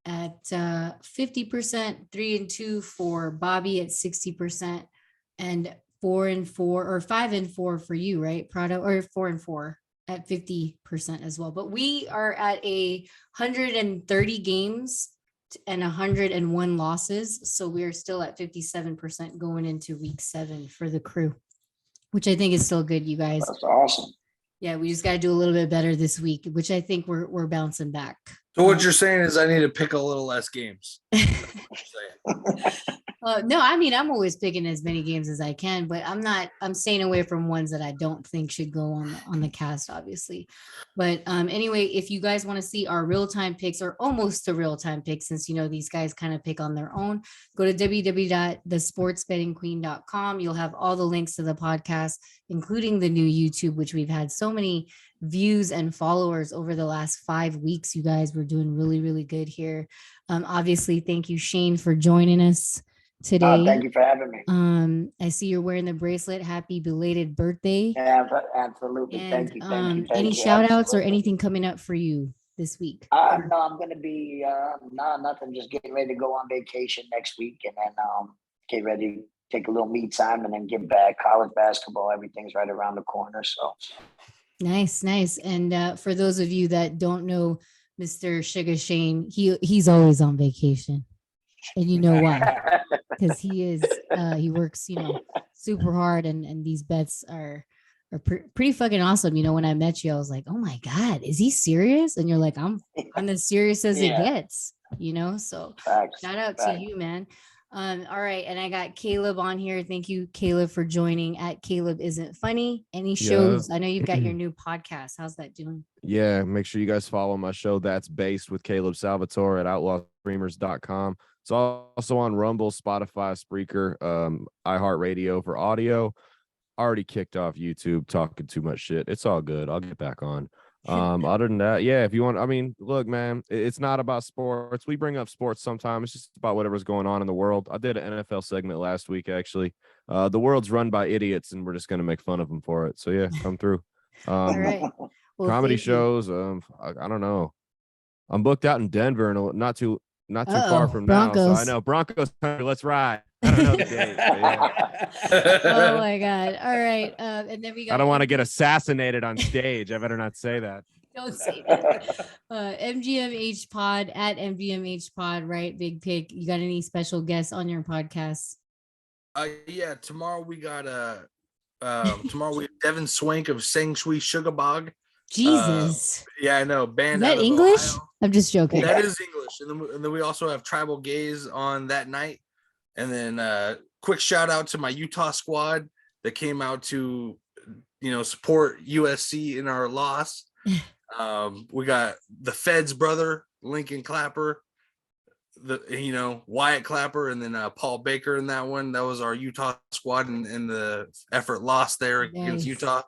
at 50%. 3-2 for Bobby at 60%, and 4-4 or 5-4 for you, right, Prado? Or 4-4 at 50% as well. But we are at 130 games and 101 losses, so we are still at 57% going into week 7 for the crew, which I think is still good, you guys. That's awesome. Yeah, we just got to do a little bit better this week, which I think we're bouncing back. So what you're saying is I need to pick a little less games. No, I mean, I'm always picking as many games as I can, but I'm staying away from ones that I don't think should go on the cast, obviously. But anyway, if you guys want to see our real-time picks, or almost the real-time picks, since these guys kind of pick on their own, go to www.thesportsbettingqueen.com. You'll have all the links to the podcast, including the new YouTube, which we've had so many views and followers over the last 5 weeks. You guys were doing really, really good here. Obviously, thank you, Shane, for joining us today. Thank you for having me. I see you're wearing the bracelet. Happy belated birthday. Yeah, absolutely. And Thank you. any shout outs or anything coming up for you this week? No, I'm gonna be nothing. Just getting ready to go on vacation next week, and then get ready to take a little me time, and then get back. College basketball, everything's right around the corner. So nice. And for those of you that don't know Mr. Sugar Shane, he's always on vacation. And you know why? Because he works, super hard, and these bets are pretty fucking awesome. When I met you, I was like, oh my God, is he serious? And you're like, I'm as serious as it gets, so Facts. Shout out to you, man. All right. And I got Caleb on here. Thank you, Caleb, for joining at Caleb Isn't Funny. Any shows? I know you've got your new podcast. How's that doing? Yeah, make sure you guys follow my show. That's Based with Caleb Salvatore at outlawstreamers.com. It's also on Rumble, Spotify, Spreaker, iHeartRadio for audio. Already kicked off YouTube talking too much shit. It's all good. I'll get back on. Other than that, yeah, if you want, look, man, it's not about sports. We bring up sports sometimes. It's just about whatever's going on in the world. I did an NFL segment last week, actually. The world's run by idiots, and we're just going to make fun of them for it. So yeah, come through. All right. Well, comedy shows. I don't know. I'm booked out in Denver and not too far from Broncos. now. So I know Broncos. Let's ride. I don't know the date. Yeah. Oh my God. All right. And then we got. I don't want to get assassinated on stage. I better not say that. Don't say that. MGMH Pod at MGMH Pod, right? Big Pick. You got any special guests on your podcast? Yeah. Tomorrow we got tomorrow we have Devin Swank of Sang Shui Sugar Bog. Jesus. Yeah, I know. Band. Is that English? Ohio. I'm just joking. That is English. And then we also have Tribal Gaze on that night. And then quick shout out to my Utah squad that came out to, support USC in our loss. We got the Feds brother, Lincoln Clapper, Wyatt Clapper, and then Paul Baker in that one. That was our Utah squad in the effort lost there against Utah.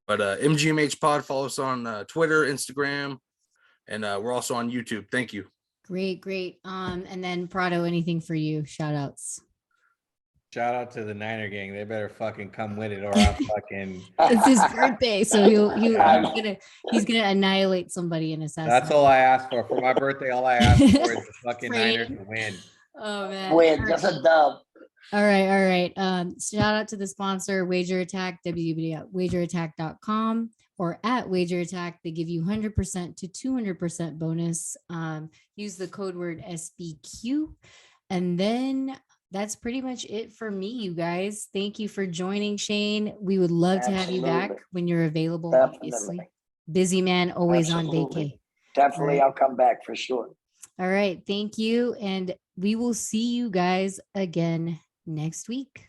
But MGMH Pod, follow us on Twitter, Instagram, and we're also on YouTube. Thank you. Great. And then Prado, anything for you? Shout outs. Shout out to the Niner gang. They better fucking come with it, or I'm fucking. It's his birthday, so he's gonna annihilate somebody in assassination. That's all I ask for. For my birthday, all I ask for is the fucking Niners to win. Oh man, win, just a dub. All right. Shout out to the sponsor, Wager Attack, www.wagerattack.com or at Wager Attack. They give you 100% to 200% bonus. Use the code word SBQ. And then that's pretty much it for me, you guys. Thank you for joining, Shane. We would love to have you back when you're available. Definitely. Obviously. Busy man, always on vacay. Definitely, I'll come back for sure. All right. Thank you. And we will see you guys again next week.